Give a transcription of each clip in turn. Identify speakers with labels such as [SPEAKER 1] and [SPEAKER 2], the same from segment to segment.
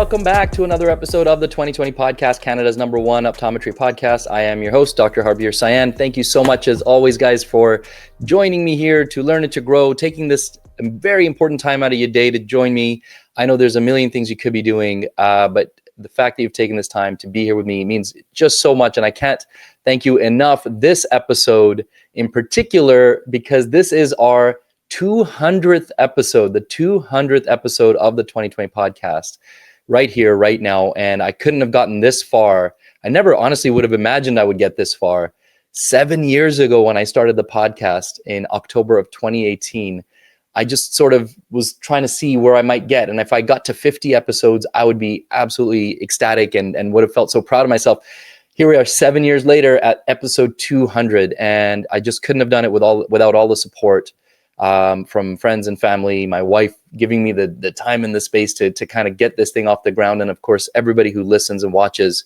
[SPEAKER 1] welcome back to another episode of the 2020 podcast, Canada's #1 optometry podcast. I am your host, Dr. Harbir. Thank you so much, as always, guys, for joining me here to learn and to grow, taking this very important time out of your day to join me. I know there's a million things you could be doing, but the fact that you've taken this time to be here with me means just so much, and I can't thank you enough this episode in particular, because this is our 200th episode, the 200th episode of the 2020 podcast, right here, right now. And I couldn't have gotten this far. I never honestly would have imagined I would get this far. 7 years ago, when I started the podcast in October of 2018, I just sort of was trying to see where I might get. And if I got to 50 episodes, I would be absolutely ecstatic and would have felt so proud of myself. Here we are 7 years later at episode 200. And I just couldn't have done it without all the support from friends and family, my wife giving me the time and the space to kind of get this thing off the ground. And of course, everybody who listens and watches,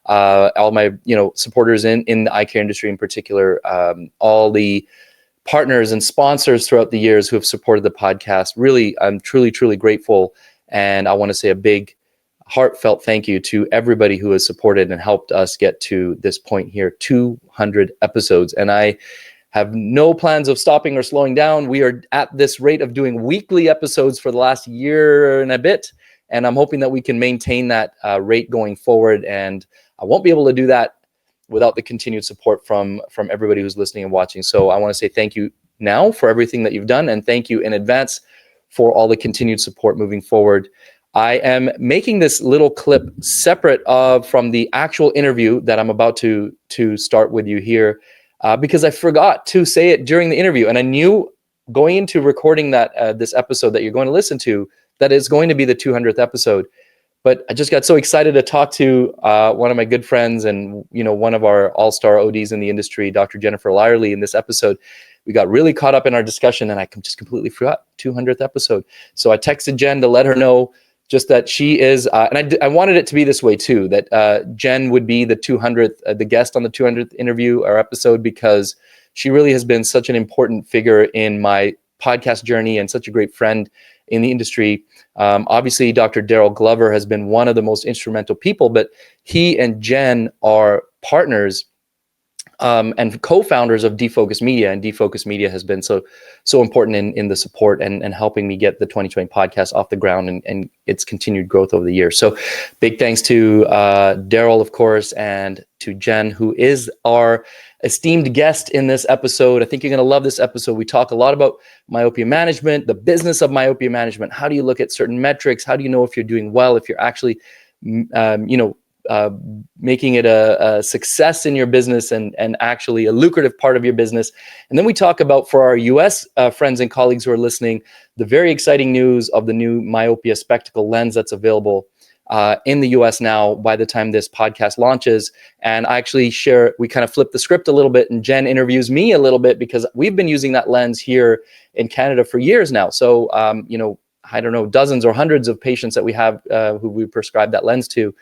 [SPEAKER 1] all my, supporters in the eye care industry in particular, all the partners and sponsors throughout the years who have supported the podcast. Really, I'm truly, truly grateful. And I want to say a big heartfelt thank you to everybody who has supported and helped us get to this point here, 200 episodes. And I have no plans of stopping or slowing down. We are at this rate of doing weekly episodes for the last year and a bit, and I'm hoping that we can maintain that rate going forward. And I won't be able to do that without the continued support from everybody who's listening and watching. So I want to say thank you now for everything that you've done, and thank you in advance for all the continued support moving forward. I am making this little clip separate from the actual interview that I'm about to start with you here. Because I forgot to say it during the interview. And I knew going into recording that this episode that you're going to listen to, that is going to be the 200th episode. But I just got so excited to talk to one of my good friends and, one of our all-star ODs in the industry, Dr. Jennifer Lyerly, in this episode. We got really caught up in our discussion, and I just completely forgot 200th episode. So I texted Jen to let her know just that she is, and I wanted it to be this way too, that Jen would be the 200th, the guest on the 200th interview or episode, because she really has been such an important figure in my podcast journey and such a great friend in the industry. Obviously, Dr. Daryl Glover has been one of the most instrumental people, but he and Jen are partners and co-founders of Defocus Media, and Defocus Media has been so important in the support and helping me get the 2020 podcast off the ground and its continued growth over the years. So big thanks to Daryl, of course, and to Jen, who is our esteemed guest in this episode. I think you're going to love this episode. We talk a lot about myopia management, the business of myopia management. How do you look at certain metrics? How do you know if you're doing well, if you're actually, making it a success in your business and actually a lucrative part of your business. And then we talk about, for our US friends and colleagues who are listening, the very exciting news of the new myopia spectacle lens that's available in the US now by the time this podcast launches. And I actually we kind of flip the script a little bit, and Jen interviews me a little bit because we've been using that lens here in Canada for years now. So, I don't know, dozens or hundreds of patients that we have who we prescribe that lens to.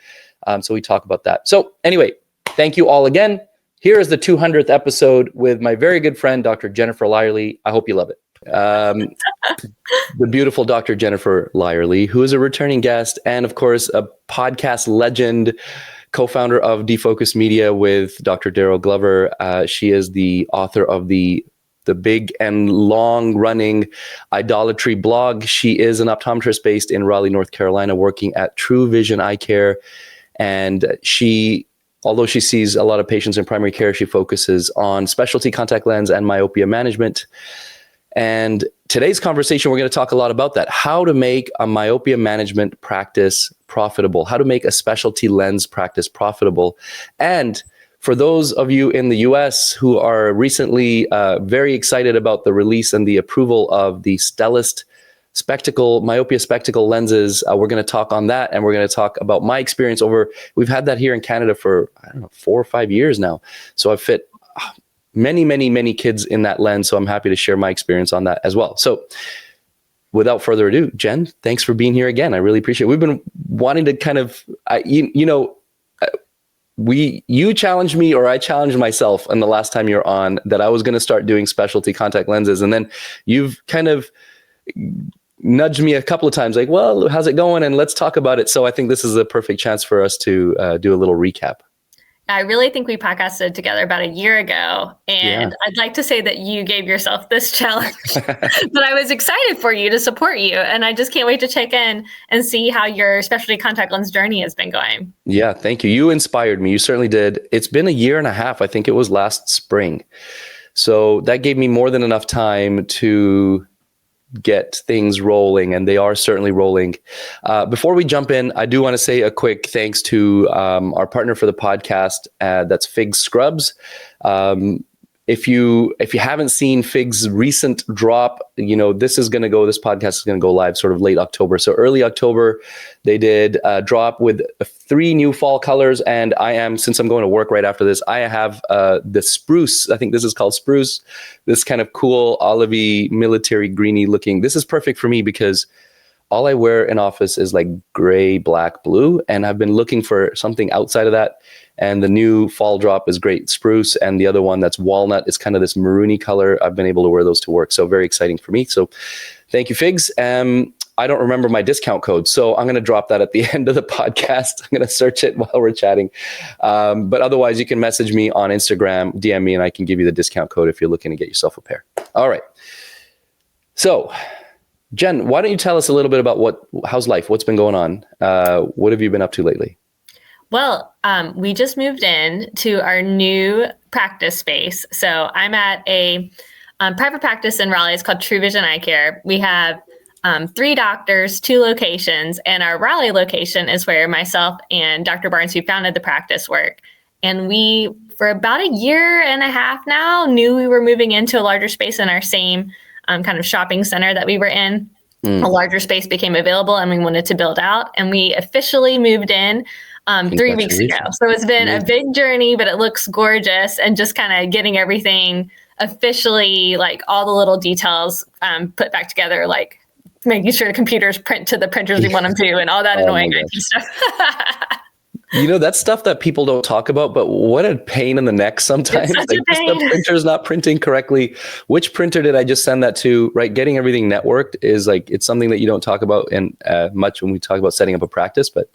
[SPEAKER 1] So we talk about that. So anyway, thank you all again. Here is the 200th episode with my very good friend, Dr. Jennifer Lyerly. I hope you love it. The beautiful Dr. Jennifer Lyerly, who is a returning guest and, of course, a podcast legend, co-founder of Defocus Media with Dr. Daryl Glover. She is the author of the big and long-running Idolatry blog. She is an optometrist based in Raleigh, North Carolina, working at True Vision Eye Care. And although she sees a lot of patients in primary care, she focuses on specialty contact lens and myopia management. And today's conversation, we're going to talk a lot about that. How to make a myopia management practice profitable, how to make a specialty lens practice profitable. And for those of you in the US who are recently very excited about the release and the approval of the Stellest myopia spectacle lenses, we're going to talk on that, and we're going to talk about my experience we've had that here in Canada for, 4 or 5 years now. So I've fit many, many, many kids in that lens. So I'm happy to share my experience on that as well. So without further ado, Jen, thanks for being here again. I really appreciate it. We've been wanting to kind of, you challenged me, or I challenged myself, and the last time you're on, that I was going to start doing specialty contact lenses. And then you've kind of nudged me a couple of times, like, well, how's it going? And let's talk about it. So I think this is a perfect chance for us to do a little recap.
[SPEAKER 2] I really think we podcasted together about a year ago, and I'd like to say that you gave yourself this challenge, but I was excited for you to support you, and I just can't wait to check in and see how your specialty contact lens journey has been going.
[SPEAKER 1] Yeah, thank you. You inspired me. You certainly did. It's been a year and a half. I think it was last spring. So that gave me more than enough time to get things rolling, and they are certainly rolling. Before we jump in, I do want to say a quick thanks to our partner for the podcast. That's Fig Scrubs. If you haven't seen Fig's recent drop, this podcast is going to go live sort of late October. So early October, they did a drop with 3 new fall colors. And since I'm going to work right after this, I have the spruce. I think this is called spruce. This kind of cool olivey military greeny looking. This is perfect for me because all I wear in office is like gray, black, blue. And I've been looking for something outside of that. And the new fall drop is great spruce. And the other one that's walnut is kind of this maroony color. I've been able to wear those to work. So very exciting for me. So thank you, Figs. I don't remember my discount code, so I'm going to drop that at the end of the podcast. I'm going to search it while we're chatting. But otherwise, you can message me on Instagram, DM me, and I can give you the discount code if you're looking to get yourself a pair. All right. So Jen, why don't you tell us a little bit about how's life? What's been going on? What have you been up to lately?
[SPEAKER 2] Well, we just moved in to our new practice space. So I'm at a private practice in Raleigh. It's called True Vision Eye Care. We have 3 doctors, 2 locations, and our Raleigh location is where myself and Dr. Barnes, who founded the practice, work. And we, for about a year and a half now, knew we were moving into a larger space in our same kind of shopping center that we were in. A larger space became available and we wanted to build out. And we officially moved in 3 weeks ago. So it's been a big journey, but it looks gorgeous, and just kind of getting everything officially, like all the little details put back together, like making sure the computers print to the printers we want them to, and all that annoying IT stuff.
[SPEAKER 1] That's stuff that people don't talk about, but what a pain in the neck sometimes.
[SPEAKER 2] It's such a pain.
[SPEAKER 1] The printer's not printing correctly. Which printer did I just send that to? Right, getting everything networked is like, it's something that you don't talk about much when we talk about setting up a practice, but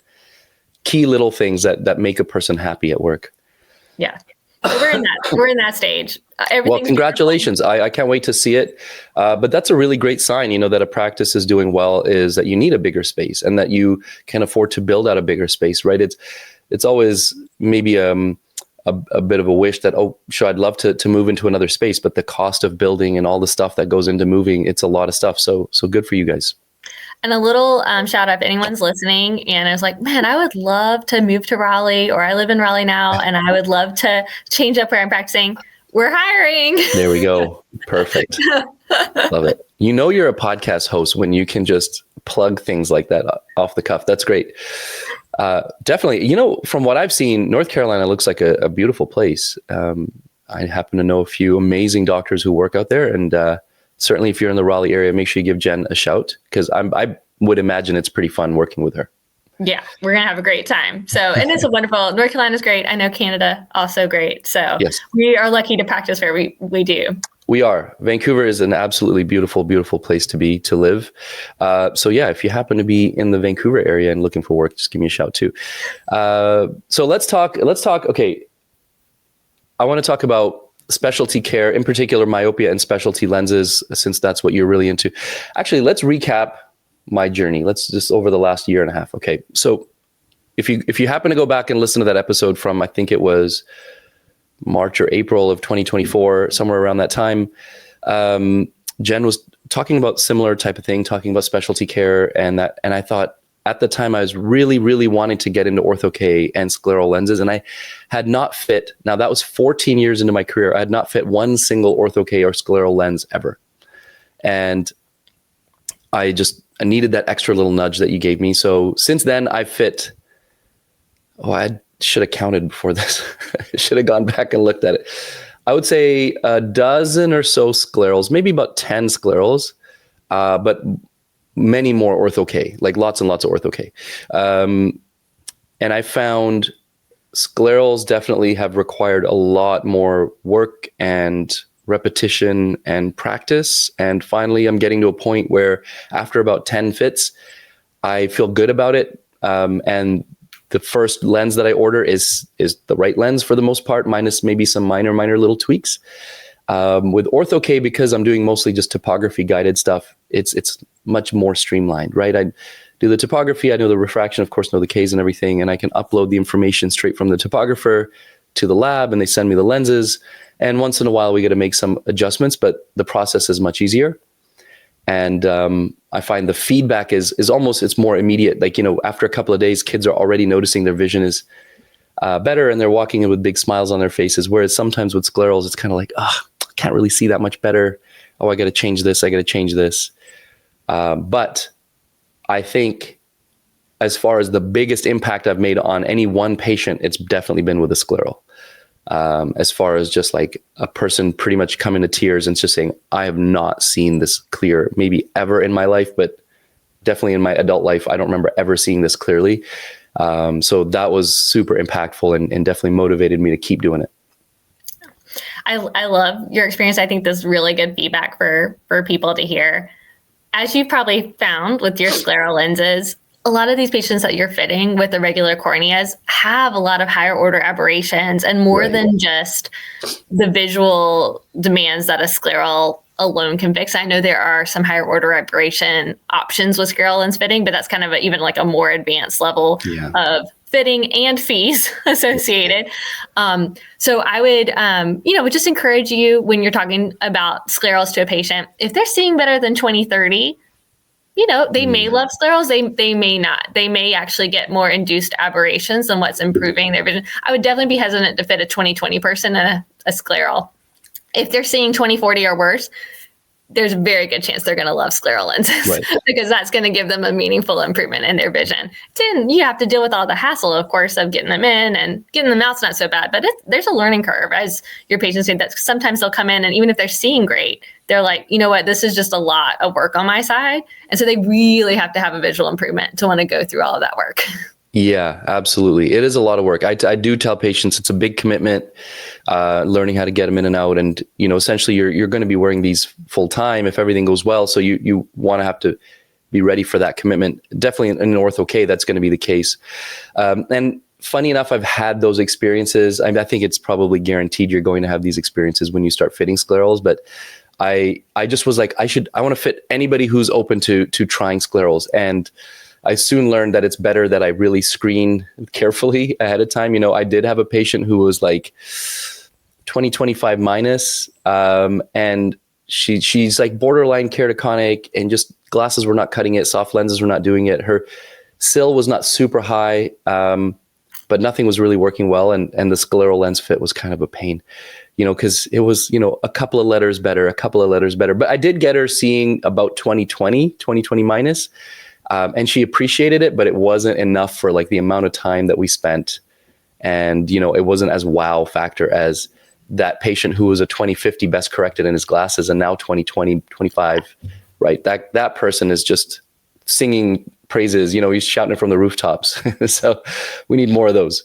[SPEAKER 1] key little things that make a person happy at work.
[SPEAKER 2] Yeah. So we're in that stage.
[SPEAKER 1] Well, congratulations. I can't wait to see it. But that's a really great sign, that a practice is doing well, is that you need a bigger space and that you can afford to build out a bigger space, right? It's always maybe a bit of a wish that, sure, I'd love to move into another space, but the cost of building and all the stuff that goes into moving, it's a lot of stuff. So good for you guys.
[SPEAKER 2] And a little shout out if anyone's listening and I was like, man, I would love to move to Raleigh, or I live in Raleigh now and I would love to change up where I'm practicing. We're hiring. There we
[SPEAKER 1] go. Perfect. Love it. You're a podcast host when you can just plug things like that off the cuff. That's great. Definitely. From what I've seen, North Carolina looks like a beautiful place. I happen to know a few amazing doctors who work out there, and certainly if you're in the Raleigh area, make sure you give Jen a shout, because I would imagine it's pretty fun working with her.
[SPEAKER 2] Yeah, we're going to have a great time. So, and it's a wonderful, North Carolina's great. I know Canada also great. So yes, we are lucky to practice where we do. We are. Vancouver is an absolutely beautiful, beautiful place to live. So yeah, if you happen to be in the Vancouver area and looking for work, just give me a shout too. So let's talk. Okay. I want to talk about specialty care, in particular myopia and specialty lenses, since that's what you're really into. Actually, let's recap my journey. Let's just over the last year and a half. Okay. So if you happen to go back and listen to that episode from, I think it was March or April of 2024, somewhere around that time, Jen was talking about similar type of thing, talking about specialty care, and I thought at the time I was really, really wanting to get into ortho-K and scleral lenses, and I had not fit. Now that was 14 years into my career. I had not fit one single ortho-K or scleral lens ever, and I needed that extra little nudge that you gave me. So since then, I've fit. I should have counted before this. I should have gone back and looked at it. I would say a dozen or so sclerals, maybe about 10 sclerals, but many more ortho-K, like lots and lots of ortho-K. And I found sclerals definitely have required a lot more work and
[SPEAKER 1] repetition and practice. And finally, I'm getting to a point where after about 10 fits, I feel good about it. And the first lens that I order is the right lens for the most part, minus maybe some minor little tweaks. With Ortho-K, because I'm doing mostly just topography guided stuff, it's much more streamlined, right? I do the topography, I know the refraction, of course, know the Ks and everything, and I can upload the information straight from the topographer to the lab, and they send me the lenses. And once in a while, we get to make some adjustments, but the process is much easier. And I find the feedback is almost, it's more immediate. Like, after a couple of days, kids are already noticing their vision is better, and they're walking in with big smiles on their faces. Whereas sometimes with sclerals, it's kind of like, I can't really see that much better. Oh, I got to change this. I got to change this. But I think as far as the biggest impact I've made on any one patient, it's definitely been with a scleral. As far as just like a person pretty much coming to tears and just saying, I have not seen this clear, maybe ever in my life, but definitely in my adult life, I don't remember ever seeing this clearly. So that was super impactful and definitely motivated me to keep doing it.
[SPEAKER 2] I love your experience. I think this is really good feedback for people to hear. As you've probably found with your scleral lenses, a lot of these patients that you're fitting with the regular corneas have a lot of higher order aberrations and more than just the visual demands that a scleral alone can fix. I know there are some higher order aberration options with scleral lens fitting, but that's kind of even like a more advanced level of fitting and fees associated. So I would just encourage you when you're talking about sclerals to a patient, if they're seeing better than 20/30, they may love sclerals, they may not. They may actually get more induced aberrations than what's improving their vision. I would definitely be hesitant to fit a 20/20 person in a scleral. If they're seeing 20/40 or worse, there's a very good chance they're going to love scleral lenses because that's going to give them a meaningful improvement in their vision. Then you have to deal with all the hassle, of course, of getting them in, and getting them out's not so bad, but there's a learning curve, as your patients say, that sometimes they'll come in and even if they're seeing great, they're like, you know what, this is just a lot of work on my side. And so they really have to have a visual improvement to want to go through all of that work.
[SPEAKER 1] Yeah, absolutely. It is a lot of work. I do tell patients it's a big commitment, learning how to get them in and out. And, essentially you're going to be wearing these full time if everything goes well. So you want to have to be ready for that commitment. Definitely in an Ortho-K, that's going to be the case. And funny enough, I've had those experiences. I think it's probably guaranteed you're going to have these experiences when you start fitting sclerals, but I just was like, I want to fit anybody who's open to trying sclerals. And I soon learned that it's better that I really screen carefully ahead of time. I did have a patient who was like 20/25 minus, and she's like borderline keratoconic, and just glasses were not cutting it. Soft lenses were not doing it. Her SIL was not super high, but nothing was really working well. And the scleral lens fit was kind of a pain, because it was, a couple of letters better. But I did get her seeing about 20/20 minus. And she appreciated it, but it wasn't enough for like the amount of time that we spent. And, it wasn't as wow factor as that patient who was a 20/50 best corrected in his glasses and now 20/20/25, right? That person is just singing praises, he's shouting it from the rooftops. So we need more of those.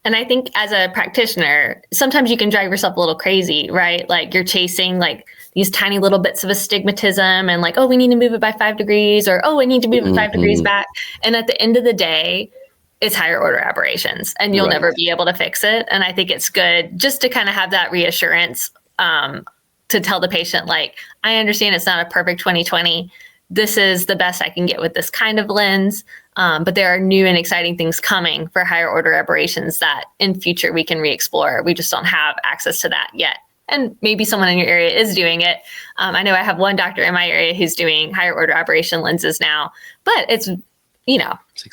[SPEAKER 2] And I think as a practitioner, sometimes you can drive yourself a little crazy, right? Like you're chasing like these tiny little bits of astigmatism and like, oh, we need to move it by 5 degrees, or, oh, I need to move it 5 degrees back. And at the end of the day, it's higher order aberrations and you'll never be able to fix it. And I think it's good just to kind of have that reassurance to tell the patient, like, I understand it's not a perfect 20/20. This is the best I can get with this kind of lens. But there are new and exciting things coming for higher order aberrations that in future we can re-explore. We just don't have access to that yet. And maybe someone in your area is doing it. I know I have one doctor in my area who's doing higher order aberration lenses now, but it's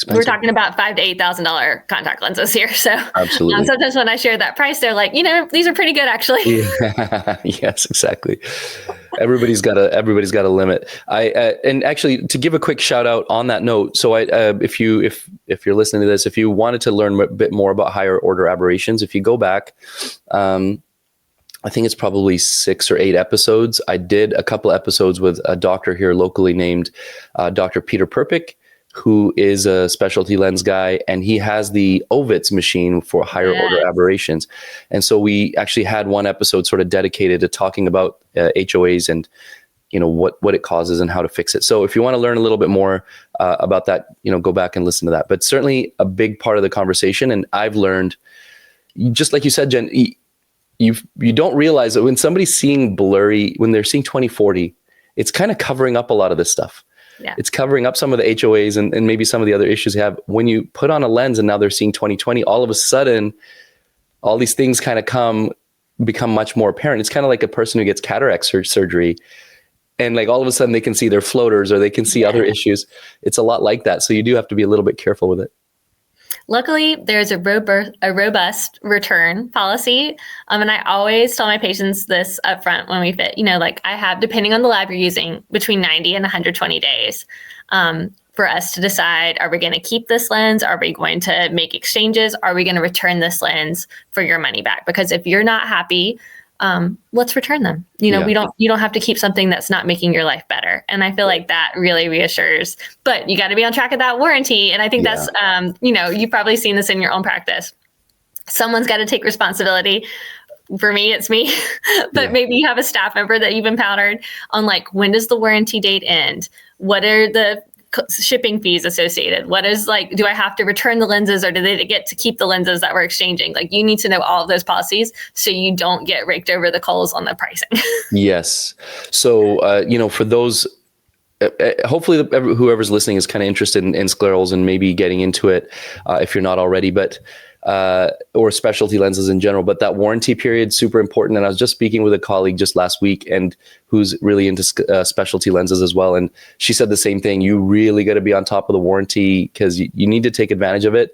[SPEAKER 2] we're talking about $5,000 to $8,000 contact lenses here. So
[SPEAKER 1] absolutely.
[SPEAKER 2] Sometimes when I share that price, they're like, these are pretty good actually.
[SPEAKER 1] Yeah. Yes, exactly. Everybody's got a limit. And actually, to give a quick shout out on that note, so if you're listening to this, if you wanted to learn a bit more about higher order aberrations, if you go back, I think it's probably 6 or 8 episodes. I did a couple episodes with a doctor here locally named Dr. Peter Perpick, who is a specialty lens guy, and he has the Ovitz machine for higher order aberrations. And so we actually had one episode sort of dedicated to talking about HOAs and what it causes and how to fix it. So if you want to learn a little bit more about that, go back and listen to that. But certainly a big part of the conversation, and I've learned, just like you said, Jen, you don't realize that when somebody's seeing blurry, when they're seeing 20/40, it's kind of covering up a lot of this stuff.
[SPEAKER 2] Yeah.
[SPEAKER 1] It's covering up some of the HOAs and maybe some of the other issues you have. When you put on a lens and now they're seeing 20/20, all of a sudden, all these things kind of become much more apparent. It's kind of like a person who gets cataract surgery, and like all of a sudden they can see their floaters or they can see other issues. It's a lot like that. So you do have to be a little bit careful with it.
[SPEAKER 2] Luckily, there's a robust return policy. And I always tell my patients this up front when we fit, like I have, depending on the lab you're using, between 90 and 120 days for us to decide, are we going to keep this lens? Are we going to make exchanges? Are we going to return this lens for your money back? Because if you're not happy, let's return them. You don't have to keep something that's not making your life better. And I feel like that really reassures, but you got to be on track of that warranty. And I think that's, you've probably seen this in your own practice. Someone's got to take responsibility. For me, it's me, but maybe you have a staff member that you've empowered on like, when does the warranty date end? What are the shipping fees associated? What is like, do I have to return the lenses, or do they get to keep the lenses that we're exchanging? Like, you need to know all of those policies so you don't get raked over the coals on the pricing. Yes.
[SPEAKER 1] So, for those, hopefully whoever's listening is kind of interested in sclerals and maybe getting into it if you're not already, but or specialty lenses in general. But that warranty period, super important. And I was just speaking with a colleague just last week, and who's really into specialty lenses as well. And she said the same thing. You really got to be on top of the warranty because you need to take advantage of it.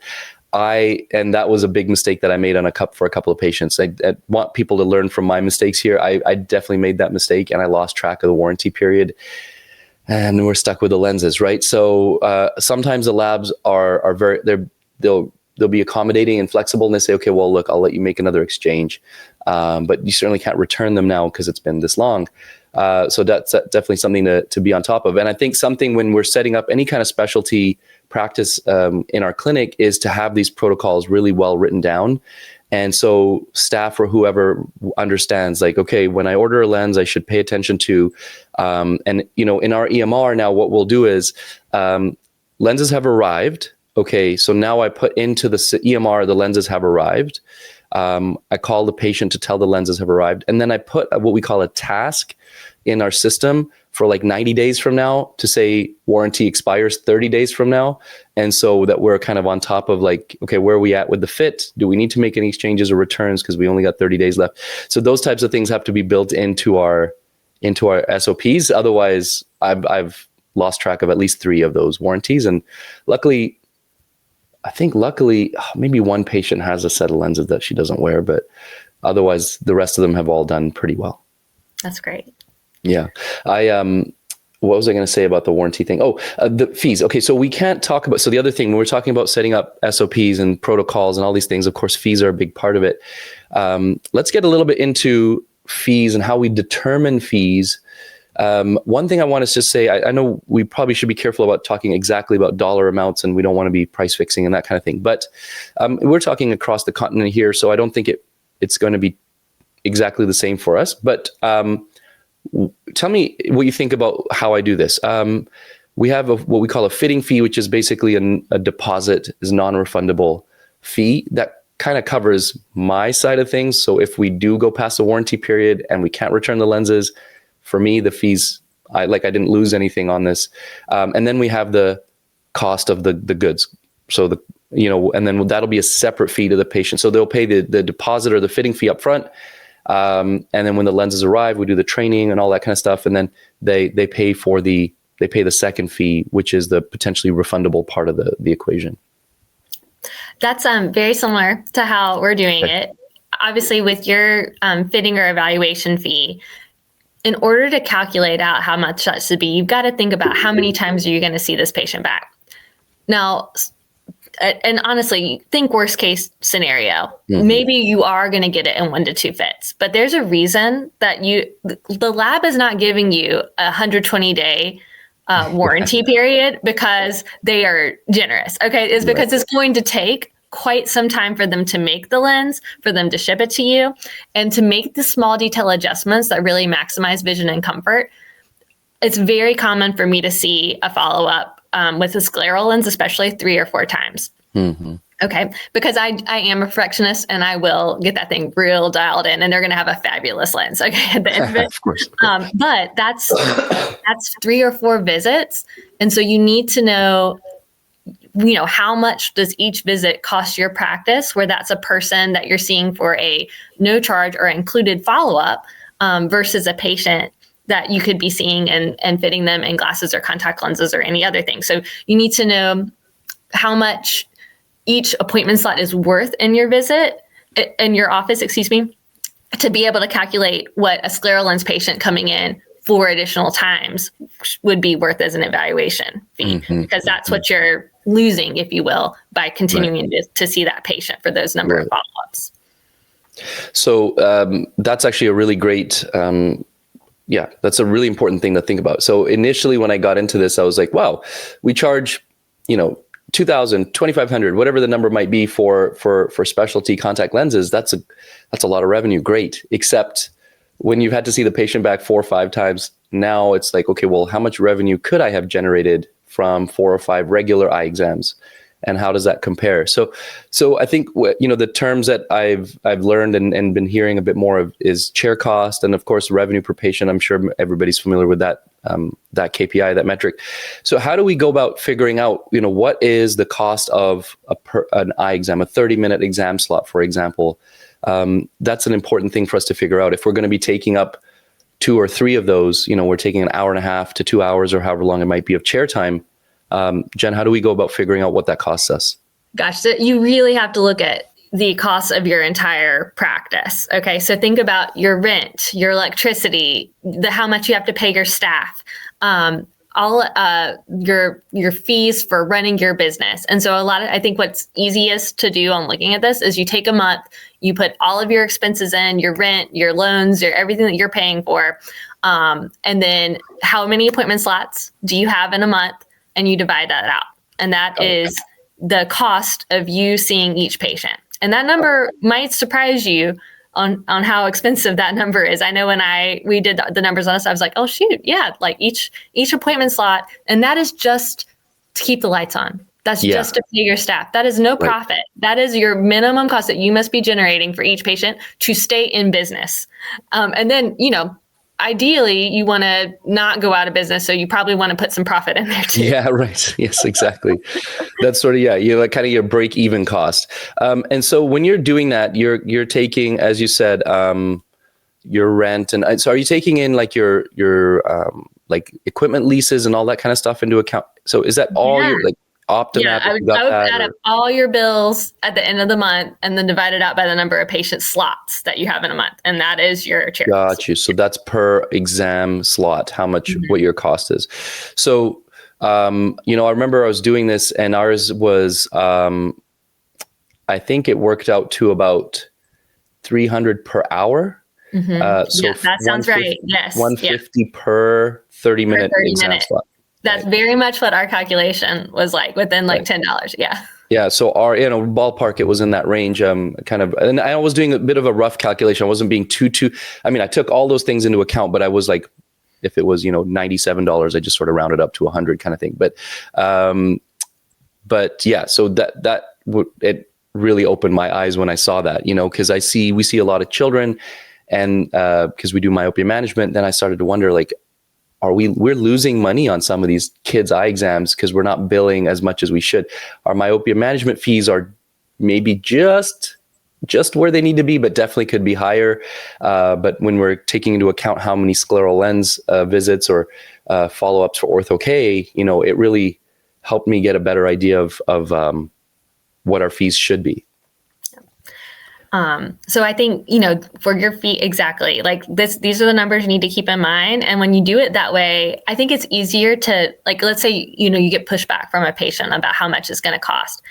[SPEAKER 1] And that was a big mistake that I made for a couple of patients. I want people to learn from my mistakes here. I definitely made that mistake, and I lost track of the warranty period. And we're stuck with the lenses, right? So sometimes the labs are they'll be accommodating and flexible, and they say, okay, well, look, I'll let you make another exchange. But you certainly can't return them now because it's been this long. So that's definitely something to be on top of. And I think something when we're setting up any kind of specialty practice in our clinic is to have these protocols really well written down. And so staff or whoever understands, like, okay, when I order a lens, I should pay attention to, and in our EMR now, what we'll do is lenses have arrived. Okay, so now I put into the EMR, the lenses have arrived. I call the patient to tell the lenses have arrived. And then I put what we call a task in our system for like 90 days from now to say warranty expires 30 days from now. And so that we're kind of on top of like, okay, where are we at with the fit? Do we need to make any exchanges or returns because we only got 30 days left? So those types of things have to be built into our SOPs. Otherwise, I've lost track of at least 3 of those warranties. And luckily, maybe one patient has a set of lenses that she doesn't wear, but otherwise the rest of them have all done pretty well.
[SPEAKER 2] That's great.
[SPEAKER 1] Yeah. What was I going to say about the warranty thing? The fees. Okay. So we can't talk about, so the other thing, when we're talking about setting up SOPs and protocols and all these things, of course, fees are a big part of it. Let's get a little bit into fees and how we determine fees. One thing I want to just say, I know we probably should be careful about talking exactly about dollar amounts, and we don't want to be price fixing and that kind of thing, but we're talking across the continent here, so I don't think it's going to be exactly the same for us. But tell me what you think about how I do this. We have what we call a fitting fee, which is basically a deposit, is non-refundable fee that kind of covers my side of things. So if we do go past the warranty period and we can't return the lenses, for me, the fees, I didn't lose anything on this. And then we have the cost of the goods. So and then that'll be a separate fee to the patient. So they'll pay the deposit or the fitting fee up front. And then when the lenses arrive, we do the training and all that kind of stuff. And then they pay the second fee, which is the potentially refundable part of the equation.
[SPEAKER 2] That's very similar to how we're doing it. Obviously, with your fitting or evaluation fee, in order to calculate out how much that should be, you've got to think about how many times are you going to see this patient back. Now, and honestly, think worst case scenario. Mm-hmm. Maybe you are going to get it in 1 to 2 fits, but there's a reason that the lab is not giving you a 120-day warranty period because they are generous. Okay. It's because it's going to take quite some time for them to make the lens, for them to ship it to you, and to make the small detail adjustments that really maximize vision and comfort. It's very common for me to see a follow-up with a scleral lens, especially 3 or 4 times. Mm-hmm. Okay. Because I am a perfectionist and I will get that thing real dialed in, and they're going to have a fabulous lens. Okay. At the end of it.
[SPEAKER 1] Of course.
[SPEAKER 2] But that's 3 or 4 visits. And so you need to know, how much does each visit cost your practice, where that's a person that you're seeing for a no charge or included follow-up versus a patient that you could be seeing and fitting them in glasses or contact lenses or any other thing. So you need to know how much each appointment slot is worth in your office, to be able to calculate what a scleral lens patient coming in 4 additional times would be worth as an evaluation fee, because that's what you're losing, if you will, by continuing to see that patient for those number of follow-ups.
[SPEAKER 1] So that's actually a really great, that's a really important thing to think about. So initially when I got into this, I was like, wow, we charge, $2,000, $2,500, whatever the number might be for specialty contact lenses. That's a lot of revenue. Great. Except when you've had to see the patient back 4 or 5 times, now it's like, okay, well, how much revenue could I have generated from 4 or 5 regular eye exams? And how does that compare? So I think, the terms that I've learned and been hearing a bit more of is chair cost, and of course, revenue per patient. I'm sure everybody's familiar with that KPI, that metric. So how do we go about figuring out, what is the cost of an eye exam, a 30-minute exam slot, for example? That's an important thing for us to figure out. If we're going to be taking up 2 or 3 of those, we're taking an hour and a half to 2 hours or however long it might be of chair time. Jen, how do we go about figuring out what that costs us?
[SPEAKER 2] Gosh, so you really have to look at the cost of your entire practice. Okay, so think about your rent, your electricity, how much you have to pay your staff, all your fees for running your business. And so I think what's easiest to do on looking at this is you take a month, you put all of your expenses in, your rent, your loans, everything that you're paying for, and then how many appointment slots do you have in a month? And you divide that out. And that is the cost of you seeing each patient. And that number might surprise you on how expensive that number is. I know when we did the numbers on us, I was like, oh shoot, yeah, like each appointment slot. And that is just to keep the lights on. That's just to pay your staff. That is no profit. That is your minimum cost that you must be generating for each patient to stay in business. And then, ideally, you want to not go out of business, so you probably want to put some profit in there too. Yeah,
[SPEAKER 1] right. Yes, exactly. That's sort of kind of your break-even cost. And so when you're doing that, you're taking, as you said, your rent, and so are you taking in like your like equipment leases and all that kind of stuff into account? So is that all your like Optimap?
[SPEAKER 2] Yeah, I would add up all your bills at the end of the month and then divide it out by the number of patient slots that you have in a month. And that is your chair.
[SPEAKER 1] Got you. So that's per exam slot, how much, what your cost is. So, I remember I was doing this and ours was, I think it worked out to about $300 per hour.
[SPEAKER 2] Mm-hmm. So that sounds right. Yes.
[SPEAKER 1] $150 per 30-minute exam slot.
[SPEAKER 2] That's very much what our calculation was like, within like $10. Yeah.
[SPEAKER 1] Yeah. So our, ballpark, it was in that range, and I was doing a bit of a rough calculation. I wasn't being too, I took all those things into account, but I was like, if it was, $97, I just sort of rounded up to 100 kind of thing. But yeah, so it really opened my eyes when I saw that, because we see a lot of children, and because we do myopia management, then I started to wonder, like, we're losing money on some of these kids' eye exams because we're not billing as much as we should. Our myopia management fees are maybe just where they need to be, but definitely could be higher. But when we're taking into account how many scleral lens visits or follow-ups for Ortho-K, it really helped me get a better idea of what our fees should be.
[SPEAKER 2] So I think, for your fee, exactly, like these are the numbers you need to keep in mind. And when you do it that way, I think it's easier to, like, let's say, you get pushback from a patient about how much it's going to cost.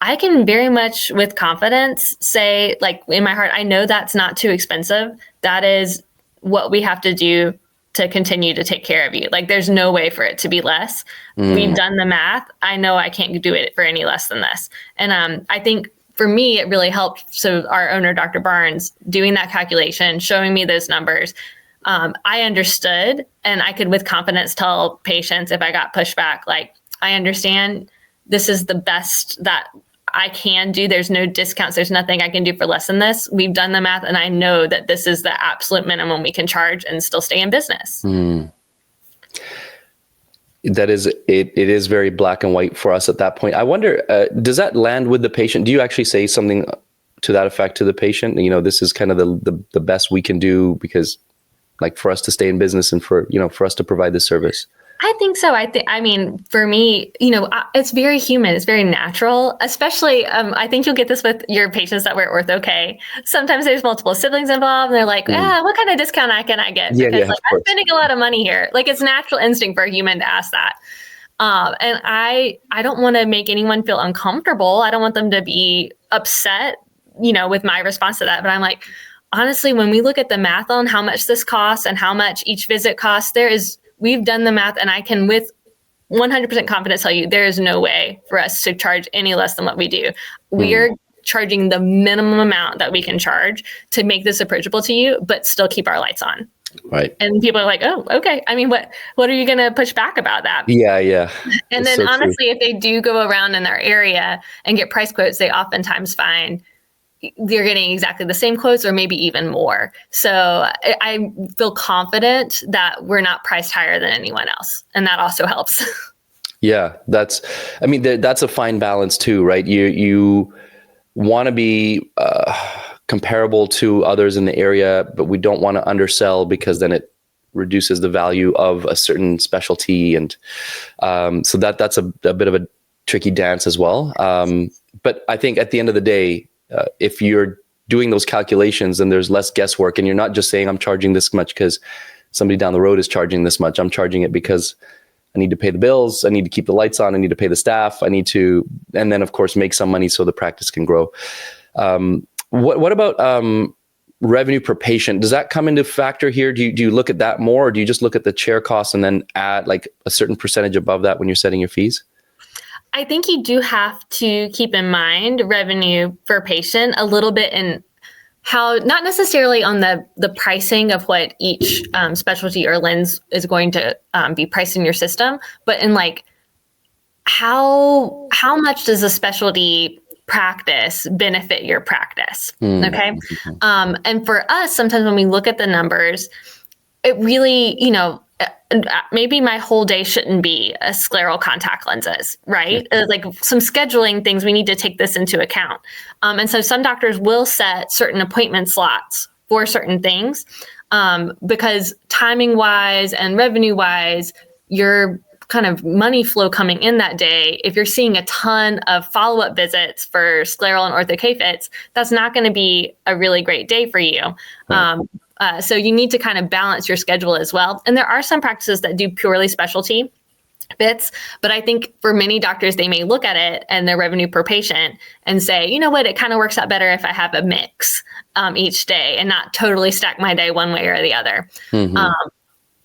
[SPEAKER 2] I can very much with confidence say, like, in my heart, I know that's not too expensive. That is what we have to do to continue to take care of you. Like there's no way for it to be less. We've done the math. I know I can't do it for any less than this. And I think for me, it really helped. So our owner, Dr. Barnes, doing that calculation, showing me those numbers, I understood, and I could with confidence tell patients if I got pushback, like, I understand this is the best that I can do. There's no discounts. There's nothing I can do for less than this. We've done the math, and I know that this is the absolute minimum we can charge and still stay in business.
[SPEAKER 1] That is, it is very black and white for us at that point. I wonder, does that land with the patient? Do you actually say something to that effect to the patient? You know, this is kind of the best we can do because, like, for us to stay in business and for, you know, for us to provide this service.
[SPEAKER 2] I think so. I mean, for me, you know, it's very human. It's very natural, especially, I think you'll get this with your patients that wear Ortho-K. Sometimes there's multiple siblings involved and they're like, what kind of discount can I get? Because like, I'm spending a lot of money here. Like it's natural instinct for a human to ask that. And I don't want to make anyone feel uncomfortable. I don't want them to be upset, you know, with my response to that. But I'm like, honestly, when we look at the math on how much this costs and how much each visit costs, we've done the math, and I can with 100% confidence tell you there is no way for us to charge any less than what we do. We are charging the minimum amount that we can charge to make this approachable to you, but still keep our lights on.
[SPEAKER 1] Right.
[SPEAKER 2] And people are like, oh, okay. I mean, what are you going to push back about that?
[SPEAKER 1] Yeah.
[SPEAKER 2] And then honestly, if they do go around in their area and get price quotes, they oftentimes find they're getting exactly the same quotes or maybe even more. So I feel confident that we're not priced higher than anyone else. And that also helps.
[SPEAKER 1] Yeah, that's a fine balance too, right? You want to be comparable to others in the area, but we don't want to undersell because then it reduces the value of a certain specialty. And so that's a bit of a tricky dance as well. But I think at the end of the day, if you're doing those calculations and there's less guesswork and you're not just saying I'm charging this much because somebody down the road is charging this much, I'm charging it because I need to pay the bills, I need to keep the lights on, I need to pay the staff, and then of course make some money so the practice can grow. What about revenue per patient? Does that come into factor here? Do you look at that more, or do you just look at the chair costs and then add like a certain percentage above that when you're setting your fees?
[SPEAKER 2] I think you do have to keep in mind revenue per patient a little bit in how, not necessarily on the pricing of what each specialty or lens is going to be priced in your system, but in like how much does a specialty practice benefit your practice? Okay. And for us, sometimes when we look at the numbers, it really, you know, maybe my whole day shouldn't be a scleral contact lenses, right? Like some scheduling things, we need to take this into account. And so some doctors will set certain appointment slots for certain things because timing wise and revenue wise, your kind of money flow coming in that day, if you're seeing a ton of follow-up visits for scleral and Ortho-K fits, that's not going to be a really great day for you. So you need to kind of balance your schedule as well. And there are some practices that do purely specialty fits, but I think for many doctors, they may look at it and their revenue per patient and say, you know what, it kind of works out better if I have a mix each day and not totally stack my day one way or the other.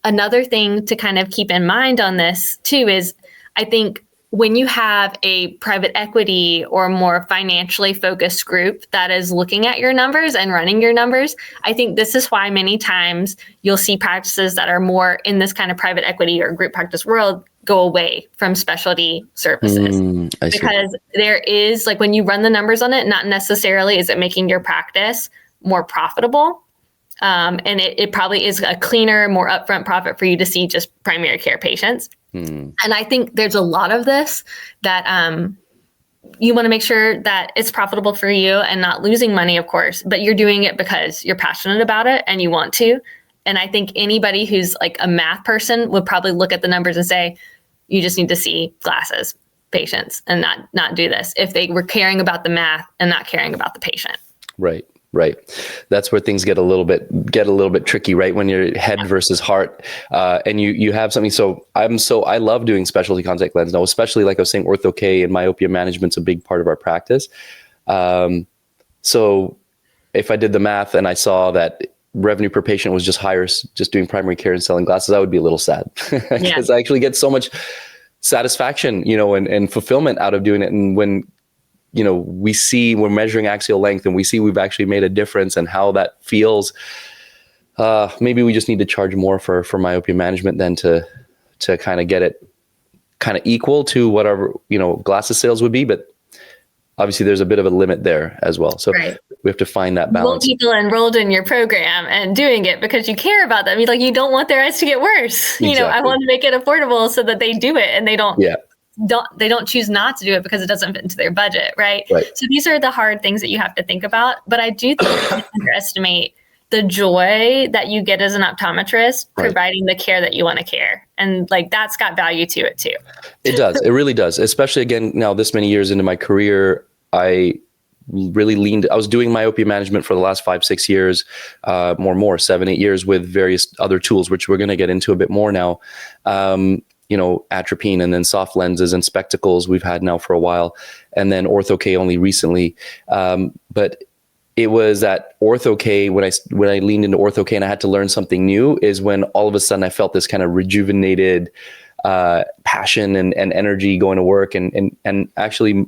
[SPEAKER 2] Another thing to kind of keep in mind on this too is I think when you have a private equity or more financially focused group that is looking at your numbers and running your numbers, I think this is why many times you'll see practices that are more in this kind of private equity or group practice world go away from specialty services. Because there is, like, when you run the numbers on it, not necessarily is it making your practice more profitable. And it probably is a cleaner, more upfront profit for you to see just primary care patients. And I think there's a lot of this that you want to make sure that it's profitable for you and not losing money, of course, but you're doing it because you're passionate about it and you want to. And I think anybody who's like a math person would probably look at the numbers and say, you just need to see glasses patients and not do this if they were caring about the math and not caring about the patient.
[SPEAKER 1] Right. That's where things get a little bit tricky, right? When you're head versus heart, and you have something. So I love doing specialty contact lens now, especially like I was saying, Ortho-K and myopia management's a big part of our practice. So if I did the math and I saw that revenue per patient was just higher, just doing primary care and selling glasses, I would be a little sad because I actually get so much satisfaction, and fulfillment out of doing it. And when, we're measuring axial length and we see we've actually made a difference and how that feels, maybe we just need to charge more for myopia management than to kind of get it kind of equal to whatever, glasses sales would be. But obviously there's a bit of a limit there as well. So we have to find that balance.
[SPEAKER 2] You want people enrolled in your program and doing it because you care about them. You don't want their eyes to get worse. Exactly. I want to make it affordable so that they do it and they don't choose not to do it because it doesn't fit into their budget. Right. So these are the hard things that you have to think about. But I do think you underestimate the joy that you get as an optometrist providing the care that you want to care. And that's got value to it too.
[SPEAKER 1] It does. It really does. Especially again, now this many years into my career, I was doing myopia management for the last 5-6 years, 7-8 years with various other tools, which we're going to get into a bit more now. Atropine and then soft lenses and spectacles we've had now for a while, and then Ortho-K only recently. But it was at Ortho-K when I leaned into Ortho-K and I had to learn something new is when all of a sudden I felt this kind of rejuvenated passion and energy going to work. And actually,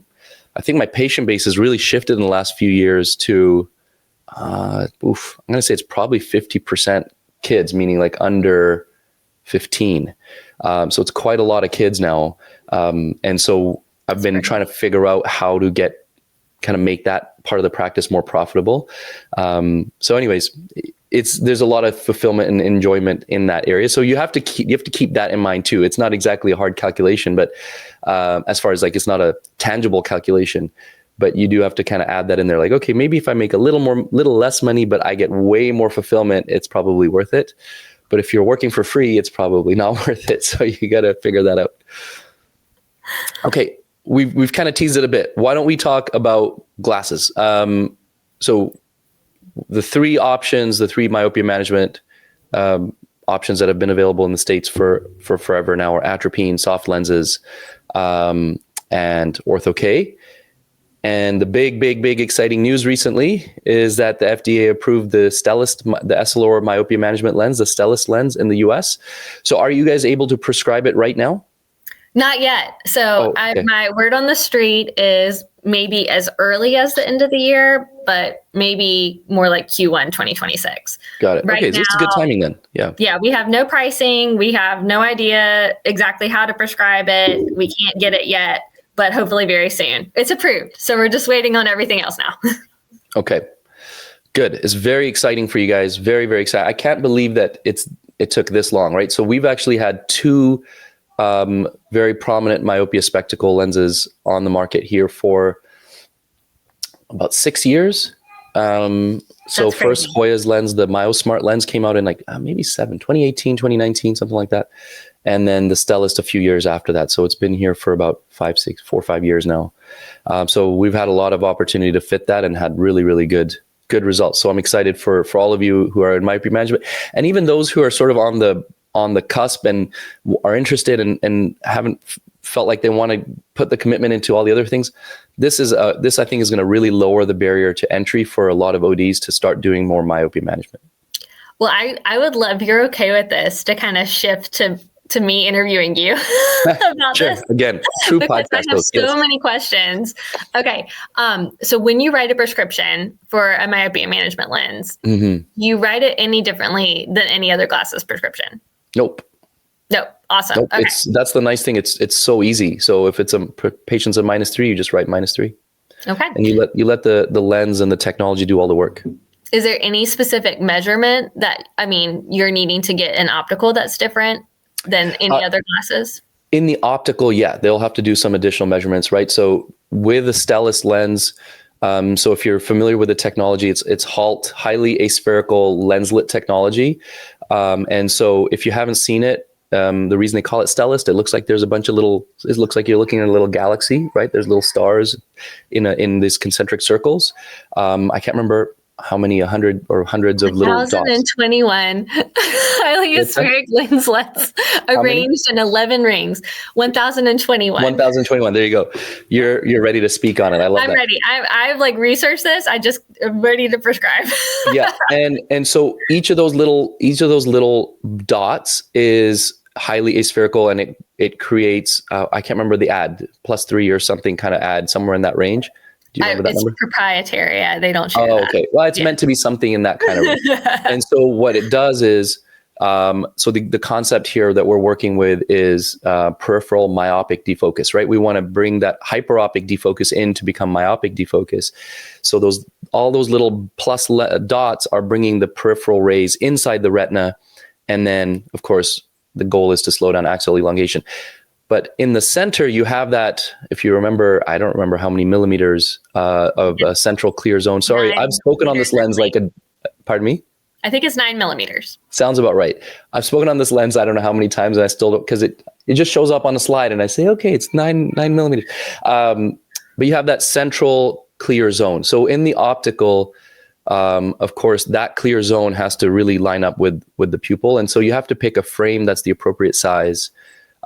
[SPEAKER 1] I think my patient base has really shifted in the last few years to, I'm going to say it's probably 50% kids, meaning under 15. So it's quite a lot of kids now. And so I've been trying to figure out how to make that part of the practice more profitable. So anyways, there's a lot of fulfillment and enjoyment in that area. So you have to keep that in mind too. It's not exactly a hard calculation, but as far as it's not a tangible calculation, but you do have to kind of add that in there. Okay, maybe if I make a little less money, but I get way more fulfillment, it's probably worth it. But if you're working for free, it's probably not worth it. So you got to figure that out. Okay. We've kind of teased it a bit. Why don't we talk about glasses? So the three myopia management options that have been available in the States for forever now are atropine, soft lenses, and Ortho-K. And the big exciting news recently is that the FDA approved the Stellest, the Essilor myopia management lens, the Stellest lens in the US. So are you guys able to prescribe it right now?
[SPEAKER 2] Not yet. So my word on the street is maybe as early as the end of the year, but maybe more like Q1 2026.
[SPEAKER 1] Got it.
[SPEAKER 2] Right
[SPEAKER 1] okay, so this is good timing then. Yeah.
[SPEAKER 2] Yeah, we have no pricing. We have no idea exactly how to prescribe it. We can't get it yet, but hopefully very soon. It's approved. So we're just waiting on everything else now.
[SPEAKER 1] Okay, good. It's very exciting for you guys. Very, very exciting. I can't believe that it took this long, right? So we've actually had two very prominent myopia spectacle lenses on the market here for about 6 years. So first Hoya's lens, the MyoSmart lens came out in maybe 2018, 2019, something like that. And then the Stellest a few years after that. So it's been here for about 4 or 5 years now. So we've had a lot of opportunity to fit that and had really, really good results. So I'm excited for all of you who are in myopia management, and even those who are sort of on the cusp and are interested and haven't felt like they want to put the commitment into all the other things. This I think is going to really lower the barrier to entry for a lot of ODs to start doing more myopia management.
[SPEAKER 2] Well, I would love, if you're okay with this, to kind of shift to me interviewing you about this.
[SPEAKER 1] Again, true
[SPEAKER 2] because
[SPEAKER 1] podcast.
[SPEAKER 2] I have so many questions. Okay. So when you write a prescription for a myopia management lens, you write it any differently than any other glasses prescription?
[SPEAKER 1] Nope.
[SPEAKER 2] Awesome.
[SPEAKER 1] Nope.
[SPEAKER 2] Okay.
[SPEAKER 1] That's the nice thing. It's so easy. So if it's a patient's a -3, you just write -3.
[SPEAKER 2] Okay.
[SPEAKER 1] And you let the lens and the technology do all the work.
[SPEAKER 2] Is there any specific measurement that, you're needing to get an optical that's different than any other glasses?
[SPEAKER 1] In the optical, yeah, they'll have to do some additional measurements, right? So with the Stellest lens, so if you're familiar with the technology, it's HALT, highly aspherical lenslet technology. And so if you haven't seen it, the reason they call it Stellest, it looks like there's a bunch of it looks like you're looking at a little galaxy, right? There's little stars in these concentric circles. I can't remember how many, 100 or hundreds of little dots?
[SPEAKER 2] 1,021 highly aspheric lenslets arranged in 11 rings. 1,021.
[SPEAKER 1] 1,021. There you go. You're ready to speak on it. I love that.
[SPEAKER 2] I'm ready. I've like researched this. I just am ready to prescribe.
[SPEAKER 1] Yeah. And so each of those little dots is highly aspherical, and it creates, I can't remember the ad, +3 or something kind of ad, somewhere in that range. Do you remember that number?
[SPEAKER 2] It's proprietary. They don't share that.
[SPEAKER 1] Okay. Well, it's meant to be something in that kind of range. And so what it does is, so the concept here that we're working with is peripheral myopic defocus, right? We want to bring that hyperopic defocus in to become myopic defocus. So all those little plus dots are bringing the peripheral rays inside the retina. And then, of course, the goal is to slow down axial elongation. But in the center, you have that, if you remember, I don't remember how many millimeters of a central clear zone. Sorry, I've spoken on this lens pardon me?
[SPEAKER 2] I think it's 9 millimeters.
[SPEAKER 1] Sounds about right. I've spoken on this lens, I don't know how many times, and I still don't, because it just shows up on the slide and I say, okay, it's 9 millimeters. But you have that central clear zone. So in the optical, of course, that clear zone has to really line up with the pupil. And so you have to pick a frame that's the appropriate size.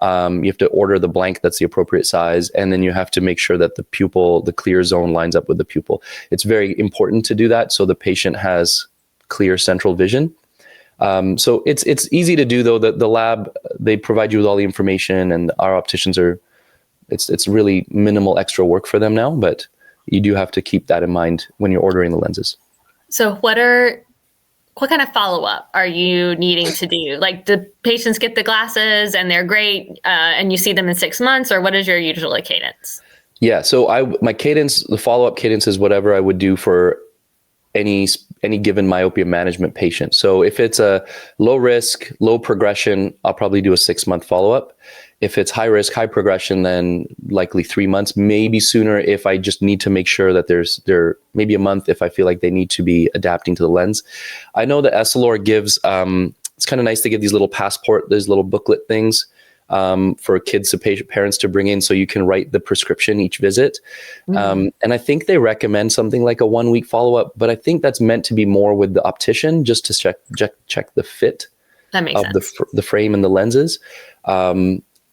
[SPEAKER 1] You have to order the blank that's the appropriate size, and then you have to make sure that the clear zone lines up with the pupil. It's very important to do that so the patient has clear central vision. So it's easy to do, though. The lab, they provide you with all the information, and our opticians it's really minimal extra work for them now, but you do have to keep that in mind when you're ordering the lenses.
[SPEAKER 2] So what kind of follow-up are you needing to do? Like, the patients get the glasses and they're great, and you see them in 6 months, or what is your usual cadence? Yeah,
[SPEAKER 1] so my cadence, the follow-up cadence is whatever I would do for any given myopia management patient. So if it's a low risk, low progression, I'll probably do a 6-month follow-up. If it's high risk, high progression, then likely 3 months, maybe sooner if I just need to make sure that they're maybe a month if I feel like they need to be adapting to the lens. I know that Essilor gives, it's kind of nice to give these little booklet things for kids to parents to bring in, so you can write the prescription each visit. And I think they recommend something like a 1-week follow-up, but I think that's meant to be more with the optician, just to check the fit of the frame and the lenses.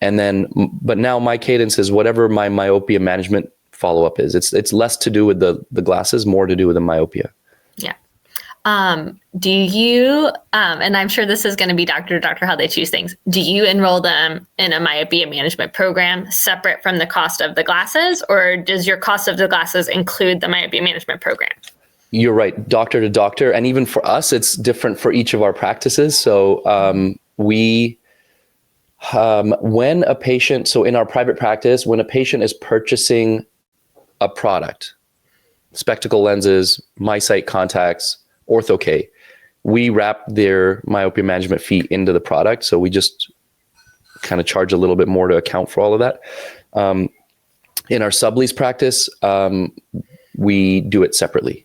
[SPEAKER 1] And then, but now my cadence is whatever my myopia management follow-up is. It's less to do with the glasses, more to do with the myopia.
[SPEAKER 2] Yeah. Do you, and I'm sure this is going to be doctor to doctor how they choose things. Do you enroll them in a myopia management program separate from the cost of the glasses, or does your cost of the glasses include the myopia management program?
[SPEAKER 1] You're right, doctor to doctor. And even for us, it's different for each of our practices. So when a patient, so in our private practice, when a patient is purchasing a product, spectacle lenses, MySight contacts, Ortho-K, we wrap their myopia management fee into the product. So we just kind of charge a little bit more to account for all of that. In our sublease practice, we do it separately.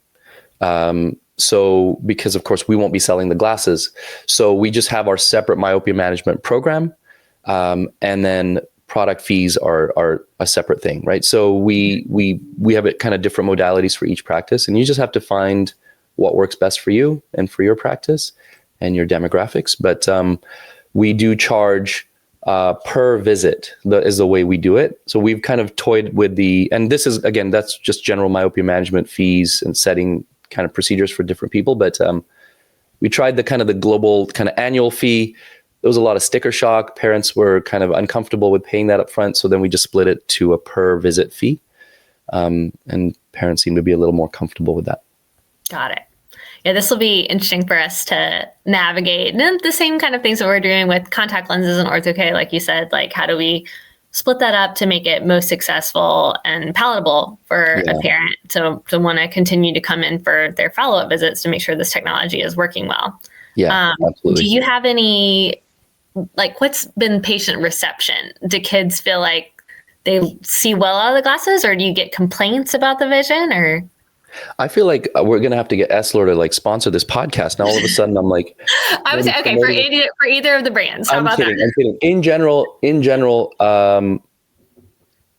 [SPEAKER 1] So because of course we won't be selling the glasses, so we just have our separate myopia management program. And then product fees are a separate thing, right? So we have it kind of different modalities for each practice, and you just have to find what works best for you and for your practice and your demographics. But we do charge per visit is the way we do it. So we've kind of toyed with and this is, again, that's just general myopia management fees and setting kind of procedures for different people. But we tried the global kind of annual fee. There was a lot of sticker shock. Parents were kind of uncomfortable with paying that up front. So then we just split it to a per visit fee. And parents seem to be a little more comfortable with that.
[SPEAKER 2] Got it. Yeah, this will be interesting for us to navigate. And the same kind of things that we're doing with contact lenses and Ortho-K, like you said, like how do we split that up to make it most successful and palatable for a parent to want to continue to come in for their follow-up visits to make sure this technology is working well.
[SPEAKER 1] Yeah, absolutely.
[SPEAKER 2] Do you have any, like, what's been patient reception? Do kids feel like they see well out of the glasses, or do you get complaints about the vision, or?
[SPEAKER 1] I feel like we're going to have to get Essilor to sponsor this podcast. Now, all of a sudden I'm like,
[SPEAKER 2] I would say, okay, for either of the brands. How about that?
[SPEAKER 1] I'm kidding. In general,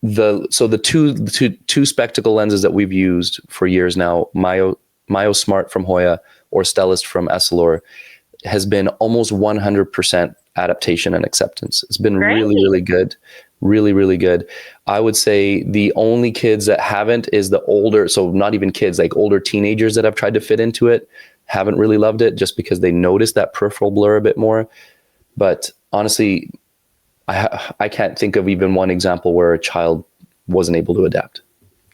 [SPEAKER 1] the two spectacle lenses that we've used for years now, Myosmart from Hoya or Stellest from Essilor has been almost 100% adaptation and acceptance. It's been really, really good. Really, really good. I would say the only kids that haven't is the older, so not even kids, like older teenagers that have tried to fit into it, haven't really loved it just because they notice that peripheral blur a bit more. But honestly, I can't think of even one example where a child wasn't able to adapt.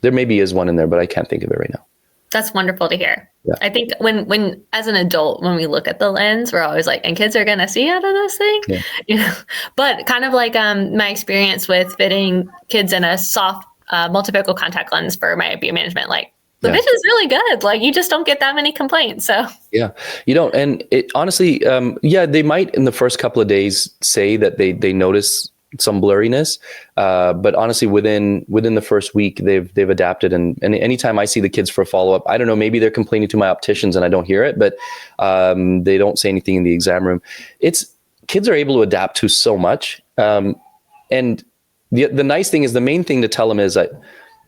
[SPEAKER 1] There maybe is one in there, but I can't think of it right now.
[SPEAKER 2] That's wonderful to hear.
[SPEAKER 1] Yeah.
[SPEAKER 2] I think when as an adult, when we look at the lens, we're always like, and kids are going to see out of this thing, you know, but kind of like my experience with fitting kids in a soft multifocal contact lens for myopia management, like the vision is really good. Like you just don't get that many complaints. So
[SPEAKER 1] yeah, you don't. And it honestly, they might in the first couple of days say that they notice some blurriness, but honestly, within the first week, they've adapted. And anytime I see the kids for a follow up, I don't know, maybe they're complaining to my opticians and I don't hear it, but they don't say anything in the exam room. Kids are able to adapt to so much, and the nice thing is the main thing to tell them is that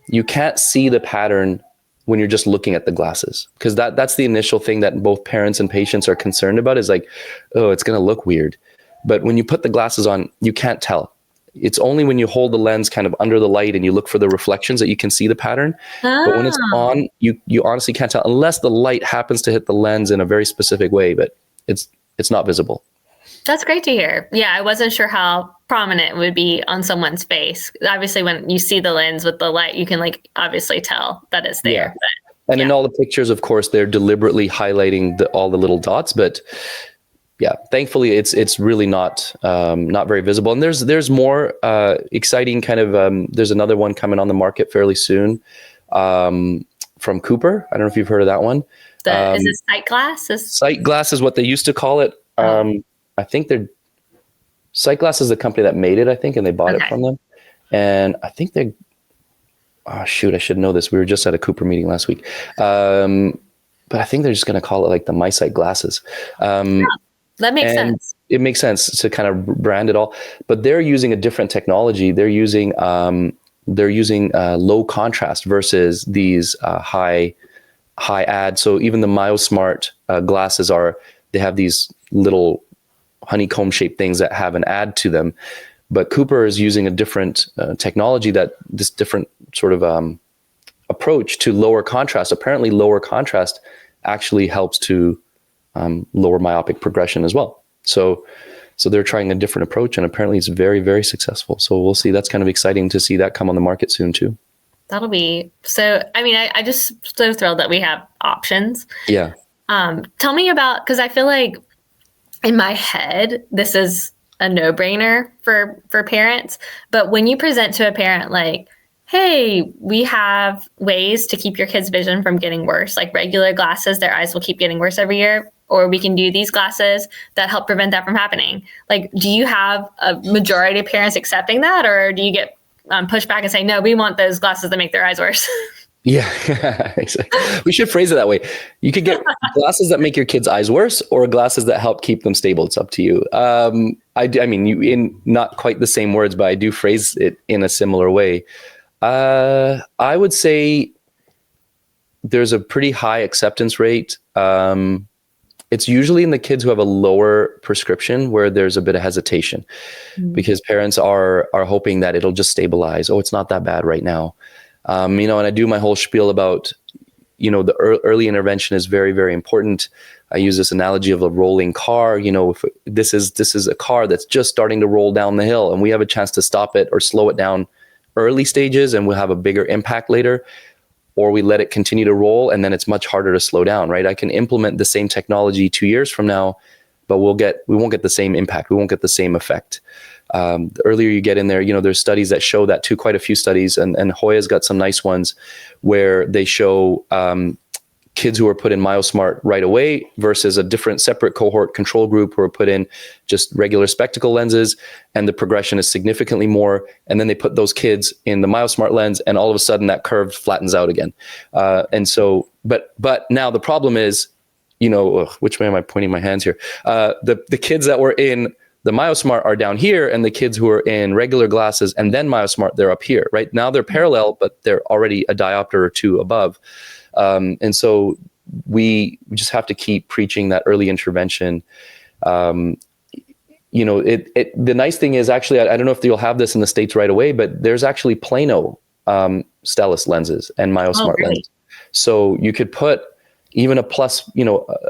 [SPEAKER 1] you can't see the pattern when you're just looking at the glasses, because that's the initial thing that both parents and patients are concerned about is like, oh, it's going to look weird. But when you put the glasses on, you can't tell. It's only when you hold the lens kind of under the light and you look for the reflections that you can see the pattern. Oh. But when it's on, you honestly can't tell unless the light happens to hit the lens in a very specific way, but it's not visible.
[SPEAKER 2] That's great to hear. Yeah, I wasn't sure how prominent it would be on someone's face. Obviously, when you see the lens with the light, you can like obviously tell that it's there.
[SPEAKER 1] Yeah. But, in all the pictures, of course, they're deliberately highlighting all the little dots, but yeah, thankfully it's really not very visible. And there's more exciting kind of there's another one coming on the market fairly soon from Cooper. I don't know if you've heard of that one.
[SPEAKER 2] Is it Sight Glass?
[SPEAKER 1] Sight Glass is what they used to call it. I think Sight Glass is the company that made it, I think, and they bought it from them. And I think I should know this. We were just at a Cooper meeting last week. But I think they're just going to call it like the MySight glasses.
[SPEAKER 2] That makes sense.
[SPEAKER 1] It makes sense to kind of brand it all, but they're using a different technology. They're using low contrast versus these high ad. So even the Myosmart glasses they have these little honeycomb shaped things that have an ad to them, but Cooper is using a different technology, this different sort of approach to lower contrast. Apparently lower contrast actually helps to lower myopic progression as well. So they're trying a different approach, and apparently it's very, very successful. So we'll see. That's kind of exciting to see that come on the market soon too.
[SPEAKER 2] That'll be so. I mean, I just so thrilled that we have options.
[SPEAKER 1] Yeah.
[SPEAKER 2] Tell me about, because I feel like in my head this is a no-brainer for parents, but when you present to a parent like, hey, we have ways to keep your kids' vision from getting worse, like regular glasses, their eyes will keep getting worse every year, or we can do these glasses that help prevent that from happening. Like, do you have a majority of parents accepting that, or do you get pushback and say, no, we want those glasses that make their eyes worse?
[SPEAKER 1] Yeah, exactly. We should phrase it that way. You could get glasses that make your kids' eyes worse, or glasses that help keep them stable. It's up to you. I mean, you in not quite the same words, but I do phrase it in a similar way. I would say there's a pretty high acceptance rate. It's usually in the kids who have a lower prescription where there's a bit of hesitation, because parents are hoping that it'll just stabilize. Oh, it's not that bad right now. And I do my whole spiel about, the early intervention is very, very important. I use this analogy of a rolling car. If this is a car that's just starting to roll down the hill, and we have a chance to stop it or slow it down early stages, and we'll have a bigger impact later, or we let it continue to roll, and then it's much harder to slow down, right? I can implement the same technology 2 years from now, but we won't get the same impact. We won't get the same effect. The earlier you get in there, there's studies that show that too, quite a few studies, and Hoya's got some nice ones where they show kids who are put in Myosmart right away versus a different separate cohort control group who are put in just regular spectacle lenses, and the progression is significantly more. And then they put those kids in the Myosmart lens, and all of a sudden that curve flattens out again. And so, but now the problem is, which way am I pointing my hands here? The kids that were in the Myosmart are down here, and the kids who are in regular glasses and then Myosmart, they're up here. Right now they're parallel, but they're already a diopter or two above. And so we just have to keep preaching that early intervention. The nice thing is actually, I don't know if you'll have this in the States right away, but there's actually Plano Stellest lenses and MyoSmart lenses. So you could put even a plus,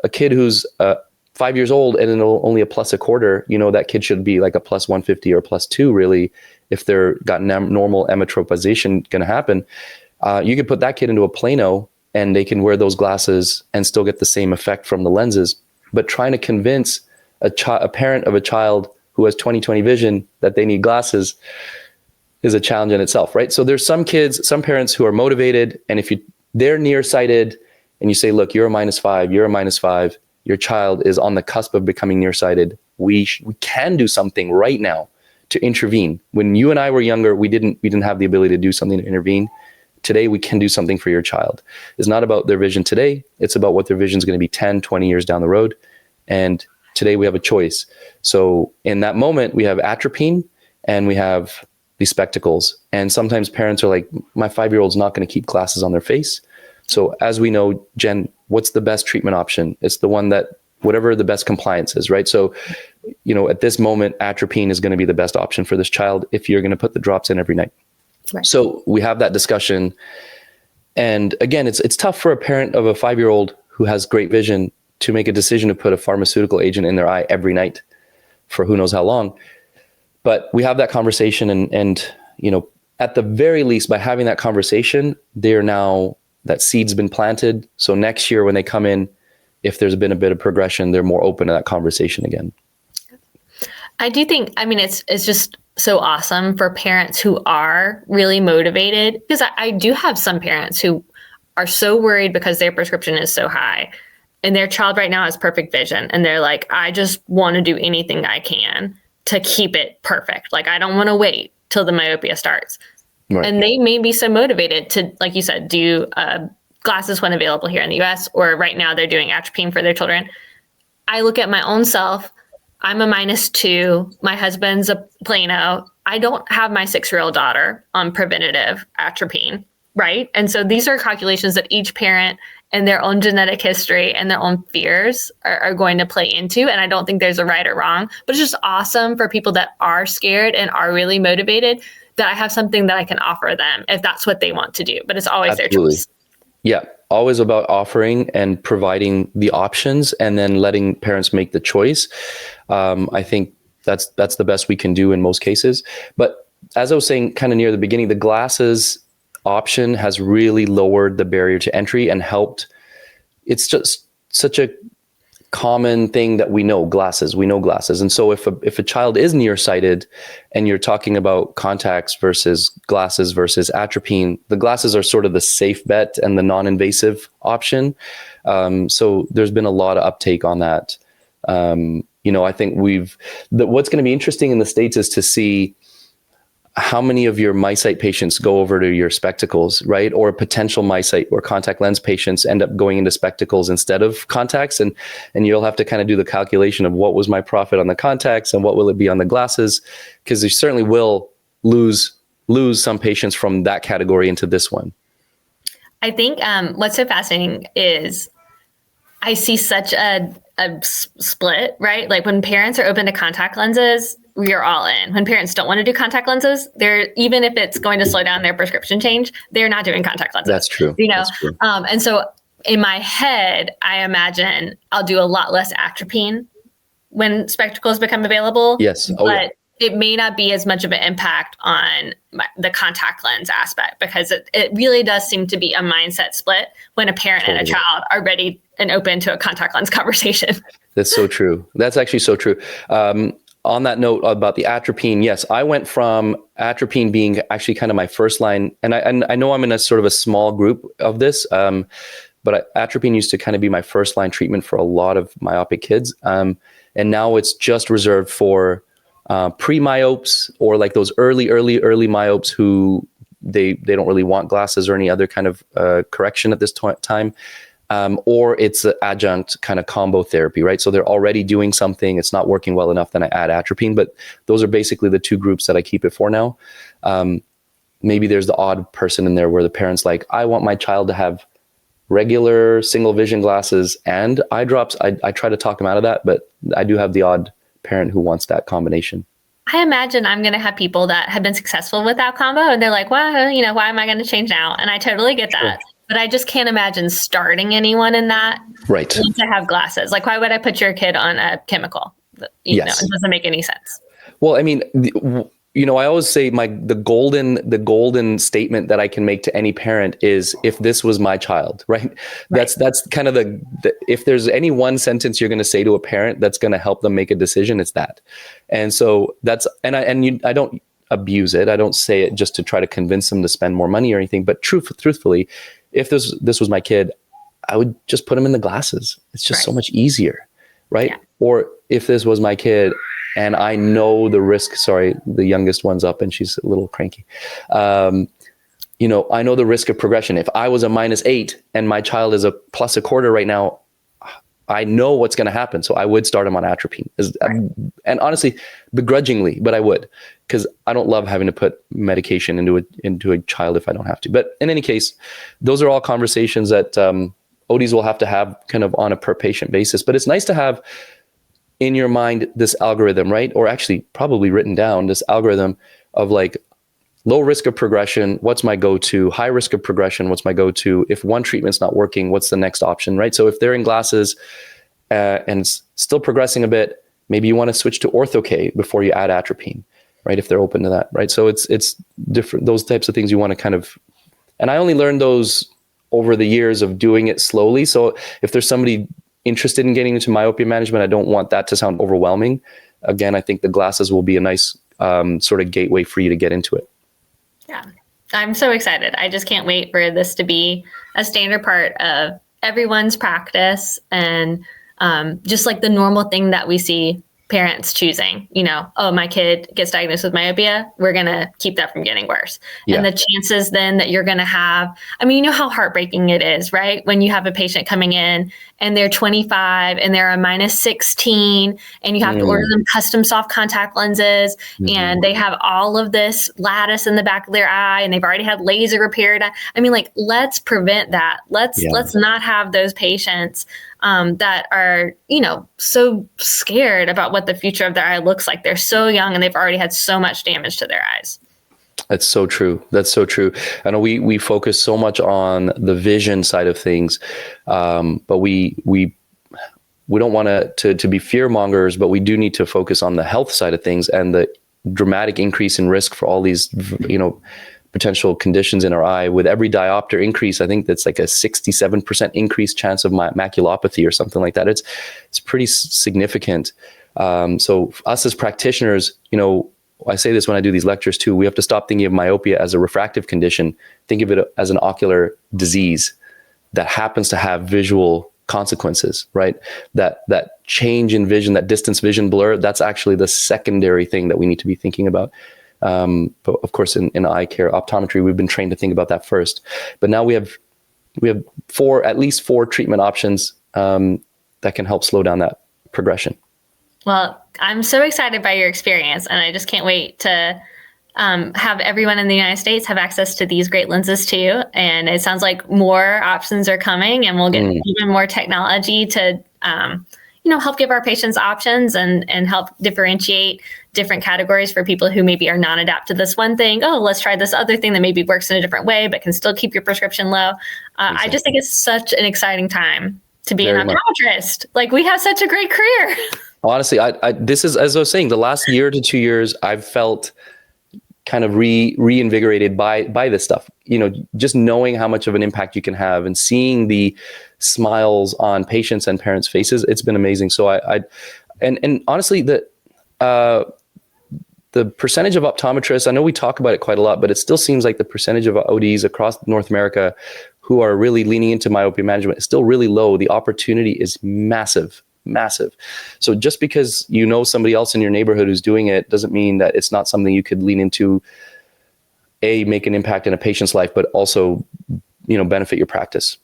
[SPEAKER 1] a kid who's 5 years old and only a plus a quarter, that kid should be like a plus 150 or plus 2 really, if they're got normal emmetropization going to happen. You could put that kid into a Plano and they can wear those glasses and still get the same effect from the lenses. But trying to convince a parent of a child who has 20/20 vision that they need glasses is a challenge in itself, right? So there's some parents who are motivated, and if they're nearsighted and you say, look, you're a -5, you're a -5, your child is on the cusp of becoming nearsighted, we can do something right now to intervene. When you and I were younger, we didn't have the ability to do something to intervene. Today, we can do something for your child. It's not about their vision today. It's about what their vision is going to be 10, 20 years down the road. And today we have a choice. So in that moment, we have atropine and we have these spectacles. And sometimes parents are like, my 5-year-old's not going to keep glasses on their face. So as we know, Jen, what's the best treatment option? It's the one that, whatever the best compliance is, right? So, at this moment, atropine is going to be the best option for this child if you're going to put the drops in every night. Right. So we have that discussion. And again, it's tough for a parent of a 5-year-old who has great vision to make a decision to put a pharmaceutical agent in their eye every night for who knows how long. But we have that conversation and at the very least, by having that conversation, that seed's been planted. So next year when they come in, if there's been a bit of progression, they're more open to that conversation again.
[SPEAKER 2] I do think, it's just so awesome for parents who are really motivated, because I do have some parents who are so worried because their prescription is so high and their child right now has perfect vision. And they're like, I just want to do anything I can to keep it perfect. Like, I don't want to wait till the myopia starts. Right. And they may be so motivated to, like you said, do glasses when available here in the US, or right now they're doing atropine for their children. I look at my own self. I'm a -2. My husband's a Plano. I don't have my 6-year-old daughter on preventative atropine, right? And so these are calculations that each parent and their own genetic history and their own fears are going to play into. And I don't think there's a right or wrong, but it's just awesome for people that are scared and are really motivated that I have something that I can offer them if that's what they want to do. But it's always Absolutely. Their choice.
[SPEAKER 1] Yeah, always about offering and providing the options and then letting parents make the choice. I think that's the best we can do in most cases. But as I was saying kind of near the beginning, the glasses option has really lowered the barrier to entry and helped. It's just such a common thing that we know glasses. And so if a child is nearsighted and you're talking about contacts versus glasses versus atropine, the glasses are sort of the safe bet and the non-invasive option. So there's been a lot of uptake on that. I think what's going to be interesting in the States is to see how many of your MiSight patients go over to your spectacles, right? Or potential MiSight or contact lens patients end up going into spectacles instead of contacts. And you'll have to kind of do the calculation of what was my profit on the contacts and what will it be on the glasses? Because you certainly will lose some patients from that category into this one.
[SPEAKER 2] I think what's so fascinating is I see such a split, right? Like when parents are open to contact lenses, we are all in. When parents don't want to do contact lenses, even if it's going to slow down their prescription change, they're not doing contact lenses.
[SPEAKER 1] That's true.
[SPEAKER 2] That's true. And so in my head, I imagine I'll do a lot less atropine when spectacles become available.
[SPEAKER 1] Yes.
[SPEAKER 2] But it may not be as much of an impact on the contact lens aspect, because it really does seem to be a mindset split when a parent and a child are ready and open to a contact lens conversation. That's
[SPEAKER 1] so true. That's actually so true. On that note about the atropine, yes, I went from atropine being actually kind of my first line, and I know I'm in a sort of a small group of this, but atropine used to kind of be my first line treatment for a lot of myopic kids, and now it's just reserved for pre-myopes or like those early myopes who they don't really want glasses or any other kind of correction at this time. Or it's an adjunct kind of combo therapy, right? So they're already doing something, it's not working well enough, then I add atropine. But those are basically the two groups that I keep it for now. Maybe there's the odd person in there where the parent's like, I want my child to have regular single vision glasses and eye drops. I try to talk them out of that, but I do have the odd parent who wants that combination.
[SPEAKER 2] I imagine I'm going to have people that have been successful with that combo and they're like, well, you know, why am I going to change now? And I totally get that. But I just can't imagine starting anyone in that.
[SPEAKER 1] Right.
[SPEAKER 2] To have glasses. Like, why would I put your kid on a chemical? You know, it doesn't make any sense.
[SPEAKER 1] Well, I mean, you know, I always say the golden statement that I can make to any parent is, if this was my child, right? That's kind of the if there's any one sentence you're going to say to a parent that's going to help them make a decision, it's that. And so I don't abuse it. I don't say it just to try to convince them to spend more money or anything. But truthfully, if this was my kid, I would just put him in the glasses. It's just so much easier, right? Yeah. Or if this was my kid, and I know the risk, sorry, the youngest one's up and she's a little cranky. You know, I know the risk of progression. If I was a -8 and my child is a +1/4 right now, I know what's going to happen. So I would start him on atropine. And honestly, begrudgingly, but I would, because I don't love having to put medication into a child if I don't have to. But in any case, those are all conversations that ODs will have to have kind of on a per patient basis. But it's nice to have in your mind this algorithm, right? Or actually probably written down, this algorithm of like low risk of progression, what's my go-to? High risk of progression, what's my go-to? If one treatment's not working, what's the next option, right? So if they're in glasses and still progressing a bit, maybe you want to switch to ortho-K before you add atropine, right? If they're open to that, right? So it's different, those types of things you want to kind of, and I only learned those over the years of doing it slowly. So if there's somebody interested in getting into myopia management, I don't want that to sound overwhelming. Again, I think the glasses will be a nice sort of gateway for you to get into it.
[SPEAKER 2] Yeah, I'm so excited. I just can't wait for this to be a standard part of everyone's practice, and just like the normal thing that we see parents choosing, you know, oh, my kid gets diagnosed with myopia, we're going to keep that from getting worse. Yeah. And the chances then that you're going to have, I mean, you know how heartbreaking it is, right? When you have a patient coming in and they're 25 and they're a -16 and you have to order them custom soft contact lenses and they have all of this lattice in the back of their eye and they've already had laser repaired. I mean, like, let's prevent that. Let's not have those patients that are, you know, so scared about what the future of their eye looks like. They're so young and they've already had so much damage to their eyes.
[SPEAKER 1] That's so true. That's so true. I know we focus so much on the vision side of things, but we don't want to be fear mongers, but we do need to focus on the health side of things and the dramatic increase in risk for all these, you know, potential conditions in our eye. With every diopter increase, I think that's like a 67% increased chance of maculopathy or something like that. It's pretty significant. So us as practitioners, you know, I say this when I do these lectures too, we have to stop thinking of myopia as a refractive condition. Think of it as an ocular disease that happens to have visual consequences, right? That change in vision, that distance vision blur, that's actually the secondary thing that we need to be thinking about. But of course, in eye care, optometry, we've been trained to think about that first. But now we have at least four treatment options that can help slow down that progression.
[SPEAKER 2] Well, I'm so excited by your experience, and I just can't wait to have everyone in the United States have access to these great lenses too. And it sounds like more options are coming, and we'll get even more technology to help give our patients options and help differentiate different categories for people who maybe are non-adapt to this one thing. Oh, let's try this other thing that maybe works in a different way, but can still keep your prescription low. Exactly. I just think it's such an exciting time to be an optometrist. Like, we have such a great career.
[SPEAKER 1] Honestly, this is, as I was saying, the last year to 2 years, I've felt kind of reinvigorated by this stuff. You know, just knowing how much of an impact you can have and seeing the smiles on patients and parents' faces, it's been amazing. So and honestly, the percentage of optometrists, I know we talk about it quite a lot, but it still seems like the percentage of ODs across North America who are really leaning into myopia management is still really low. The opportunity is massive. So just because you know somebody else in your neighborhood who's doing it doesn't mean that it's not something you could lean into, make an impact in a patient's life, but also, benefit your practice.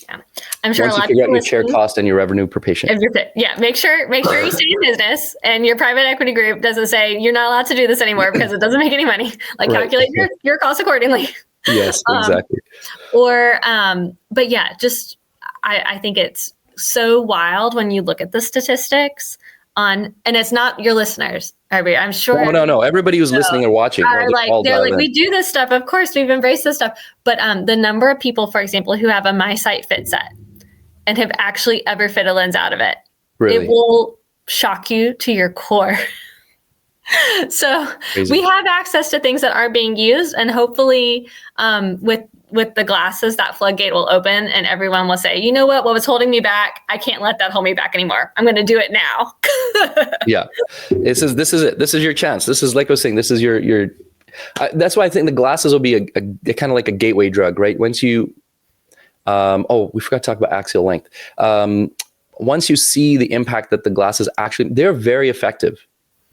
[SPEAKER 2] Yeah, I'm sure
[SPEAKER 1] once you figure out your chair cost and your revenue per patient.
[SPEAKER 2] Yeah, make sure you stay in business, and your private equity group doesn't say you're not allowed to do this anymore because it doesn't make any money. Like, calculate your costs accordingly.
[SPEAKER 1] Yes, exactly.
[SPEAKER 2] But yeah, just, I think it's so wild when you look at the statistics and it's not your listeners, Harbir. I'm sure.
[SPEAKER 1] No. Everybody who's listening or watching
[SPEAKER 2] they're like, we do this stuff. Of course, we've embraced this stuff. But the number of people, for example, who have a MySight Fit set and have actually ever fit a lens out of it, it will shock you to your core. So we have access to things that aren't being used, and hopefully with the glasses, that floodgate will open and everyone will say, you know what was holding me back? I can't let that hold me back anymore. I'm going to do it now.
[SPEAKER 1] Yeah. This is it. This is your chance. This is, like I was saying, this is your that's why I think the glasses will be a kind of like a gateway drug, right? Once you, we forgot to talk about axial length. Once you see the impact that the glasses actually, they're very effective.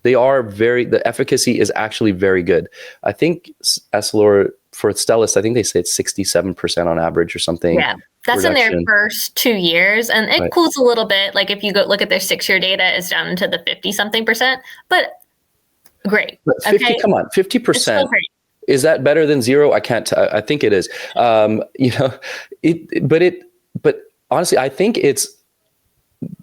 [SPEAKER 1] The efficacy is actually very good. I think for Stellest, I think they say it's 67% on average or something.
[SPEAKER 2] Yeah, that's reduction. In their first 2 years. And it cools a little bit. Like if you go look at their 6-year data, it's down into the 50-something%. But great.
[SPEAKER 1] But 50, come on, 50%. Is that better than zero? I can't. I think it is. But honestly, I think it's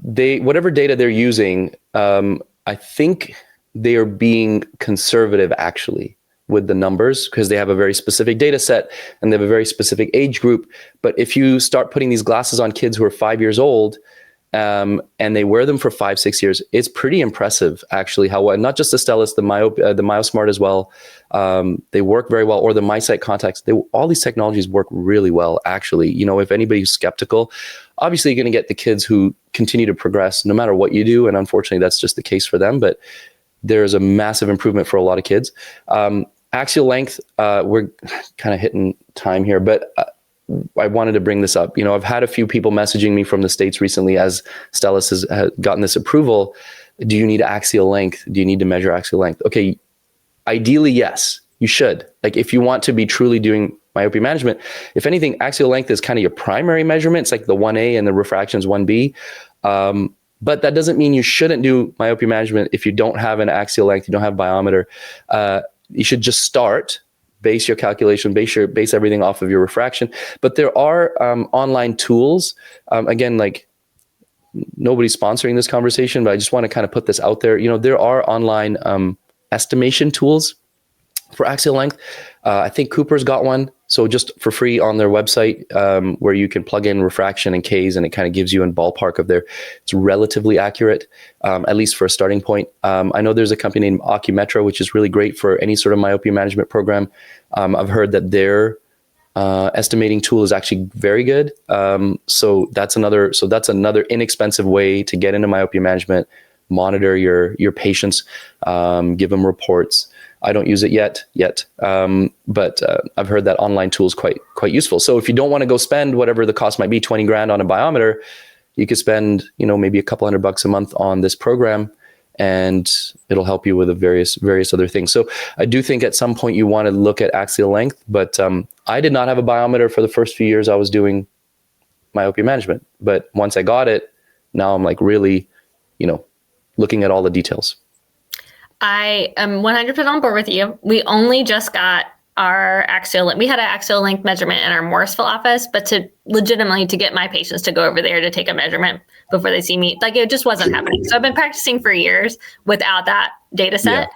[SPEAKER 1] whatever data they're using. I think they are being conservative actually with the numbers because they have a very specific data set and they have a very specific age group. But if you start putting these glasses on kids who are 5 years old and they wear them for 5-6 years, it's pretty impressive actually how well, not just the Stellest, the Myopia, the MyoSmart as well. They work very well, or the MySight contacts. All these technologies work really well actually. If anybody's skeptical, obviously you're going to get the kids who continue to progress no matter what you do. And unfortunately, that's just the case for them. But there's a massive improvement for a lot of kids. Axial length, we're kind of hitting time here, but I wanted to bring this up. I've had a few people messaging me from the States recently as Stellest has gotten this approval. Do you need axial length? Do you need to measure axial length? Okay, ideally, yes, you should. Like if you want to be truly doing myopia management, if anything, axial length is kind of your primary measurement. It's like the 1A and the refraction's 1B. But that doesn't mean you shouldn't do myopia management if you don't have an axial length, you don't have biometer. You should just start, base your calculation, base everything off of your refraction. But there are online tools. Again, like nobody's sponsoring this conversation, but I just want to kind of put this out there. There are online estimation tools for axial length. I think Cooper's got one. So just for free on their website where you can plug in refraction and Ks and it kind of gives you a ballpark of it's relatively accurate, at least for a starting point. I know there's a company named Ocumetra, which is really great for any sort of myopia management program. I've heard that their estimating tool is actually very good. So that's another inexpensive way to get into myopia management, monitor your patients, give them reports. I don't use it yet, but I've heard that online tool is quite useful. So if you don't want to go spend whatever the cost might be, 20 grand on a biometer, you could spend maybe a couple $100 a month on this program, and it'll help you with various other things. So I do think at some point you want to look at axial length, but I did not have a biometer for the first few years I was doing myopia management. But once I got it, now I'm like really, looking at all the details.
[SPEAKER 2] I am 100% on board with you. We only just got our we had an axial length measurement in our Morrisville office, but to get my patients to go over there to take a measurement before they see me, like it just wasn't happening. So I've been practicing for years without that data set. Yeah.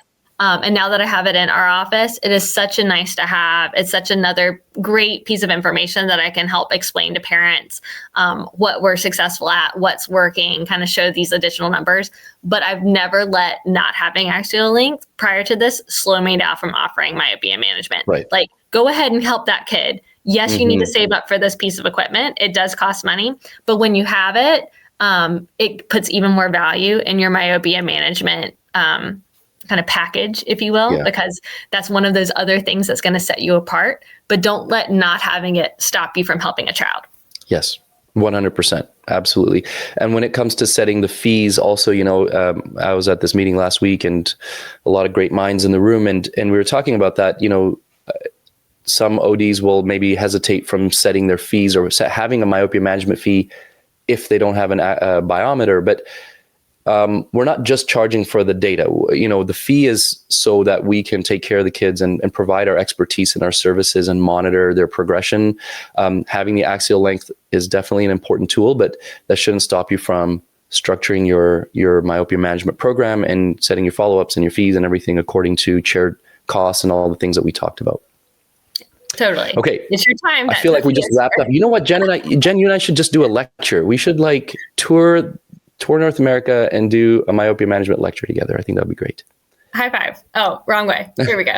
[SPEAKER 2] And now that I have it in our office, it is such a nice to have. It's such another great piece of information that I can help explain to parents what we're successful at, what's working, kind of show these additional numbers. But I've never let not having axial length prior to this slow me down from offering myopia management.
[SPEAKER 1] Right.
[SPEAKER 2] Like, go ahead and help that kid. Yes, you need to save up for this piece of equipment. It does cost money. But when you have it, it puts even more value in your myopia management kind of package, if you will, because that's one of those other things that's going to set you apart. But don't let not having it stop you from helping a child. Yes,
[SPEAKER 1] 100%. Absolutely. And when it comes to setting the fees also, I was at this meeting last week and a lot of great minds in the room. And we were talking about that, some ODs will maybe hesitate from setting their fees or having a myopia management fee if they don't have a biometer. But we're not just charging for the data. The fee is so that we can take care of the kids and provide our expertise in our services and monitor their progression. Having the axial length is definitely an important tool, but that shouldn't stop you from structuring your myopia management program and setting your follow-ups and your fees and everything according to shared costs and all the things that we talked about.
[SPEAKER 2] Totally.
[SPEAKER 1] Okay.
[SPEAKER 2] It's your time.
[SPEAKER 1] I feel like we just wrapped up. You know what, Jen, you and I should just do a lecture. We should tour North America and do a myopia management lecture together. I think that'd be great.
[SPEAKER 2] High five. Oh, wrong way. Here we go.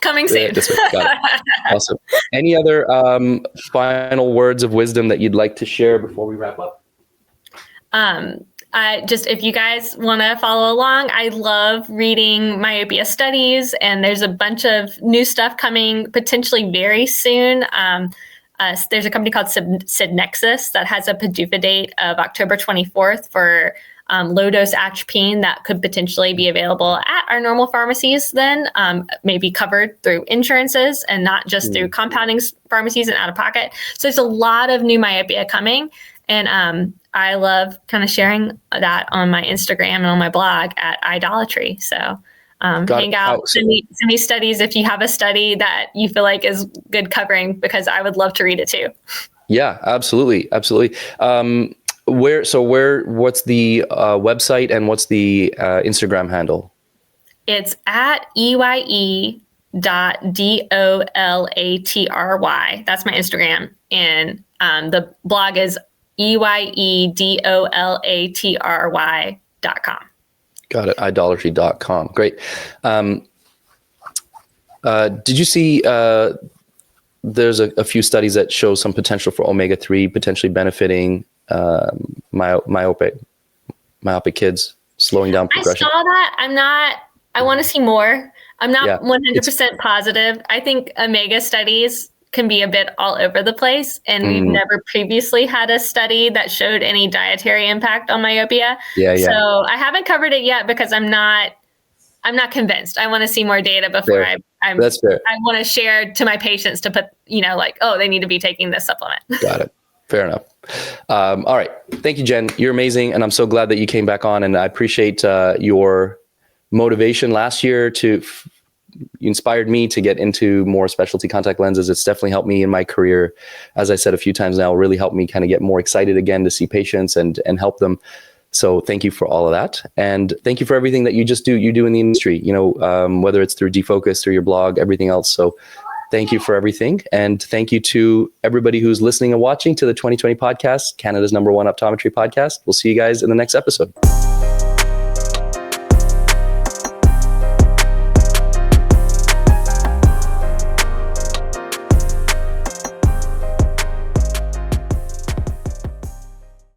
[SPEAKER 2] Coming soon.
[SPEAKER 1] This way. Got it. Awesome. Any other final words of wisdom that you'd like to share before we wrap up?
[SPEAKER 2] If you guys want to follow along, I love reading myopia studies, and there's a bunch of new stuff coming potentially very soon. There's a company called Sidnexus that has a PDUFA date of October 24th for low-dose atropine that could potentially be available at our normal pharmacies then, maybe covered through insurances and not just through compounding pharmacies and out-of-pocket. So there's a lot of new myopia coming, and I love kind of sharing that on my Instagram and on my blog at Idolatry. So hang out, send me studies if you have a study that you feel like is good covering, because I would love to read it too. Yeah, absolutely.
[SPEAKER 1] What's the website and what's the Instagram handle?
[SPEAKER 2] It's at EYE.DOLATRY. That's my Instagram. And the blog is EYEDOLATRY.com.
[SPEAKER 1] Got it. Idolatry.com. Great. Did you see there's a few studies that show some potential for omega-3 potentially benefiting myopic kids, slowing down progression?
[SPEAKER 2] I saw that. I want to see more. I'm not 100% positive. I think omega studies can be a bit all over the place, and we've never previously had a study that showed any dietary impact on myopia. So I haven't covered it yet because I'm not convinced. I want to see more data before
[SPEAKER 1] That's fair.
[SPEAKER 2] I want to share to my patients to put, they need to be taking this supplement.
[SPEAKER 1] Got it. Fair enough. All right. Thank you, Jen. You're amazing. And I'm so glad that you came back on, and I appreciate your motivation last year you inspired me to get into more specialty contact lenses. It's definitely helped me in my career. As I said a few times now, really helped me kind of get more excited again to see patients and help them. So thank you for all of that. And thank you for everything that you do in the industry, whether it's through Defocus, through your blog, everything else. So thank you for everything. And thank you to everybody who's listening and watching to the 2020 podcast, Canada's #1 optometry podcast. We'll see you guys in the next episode.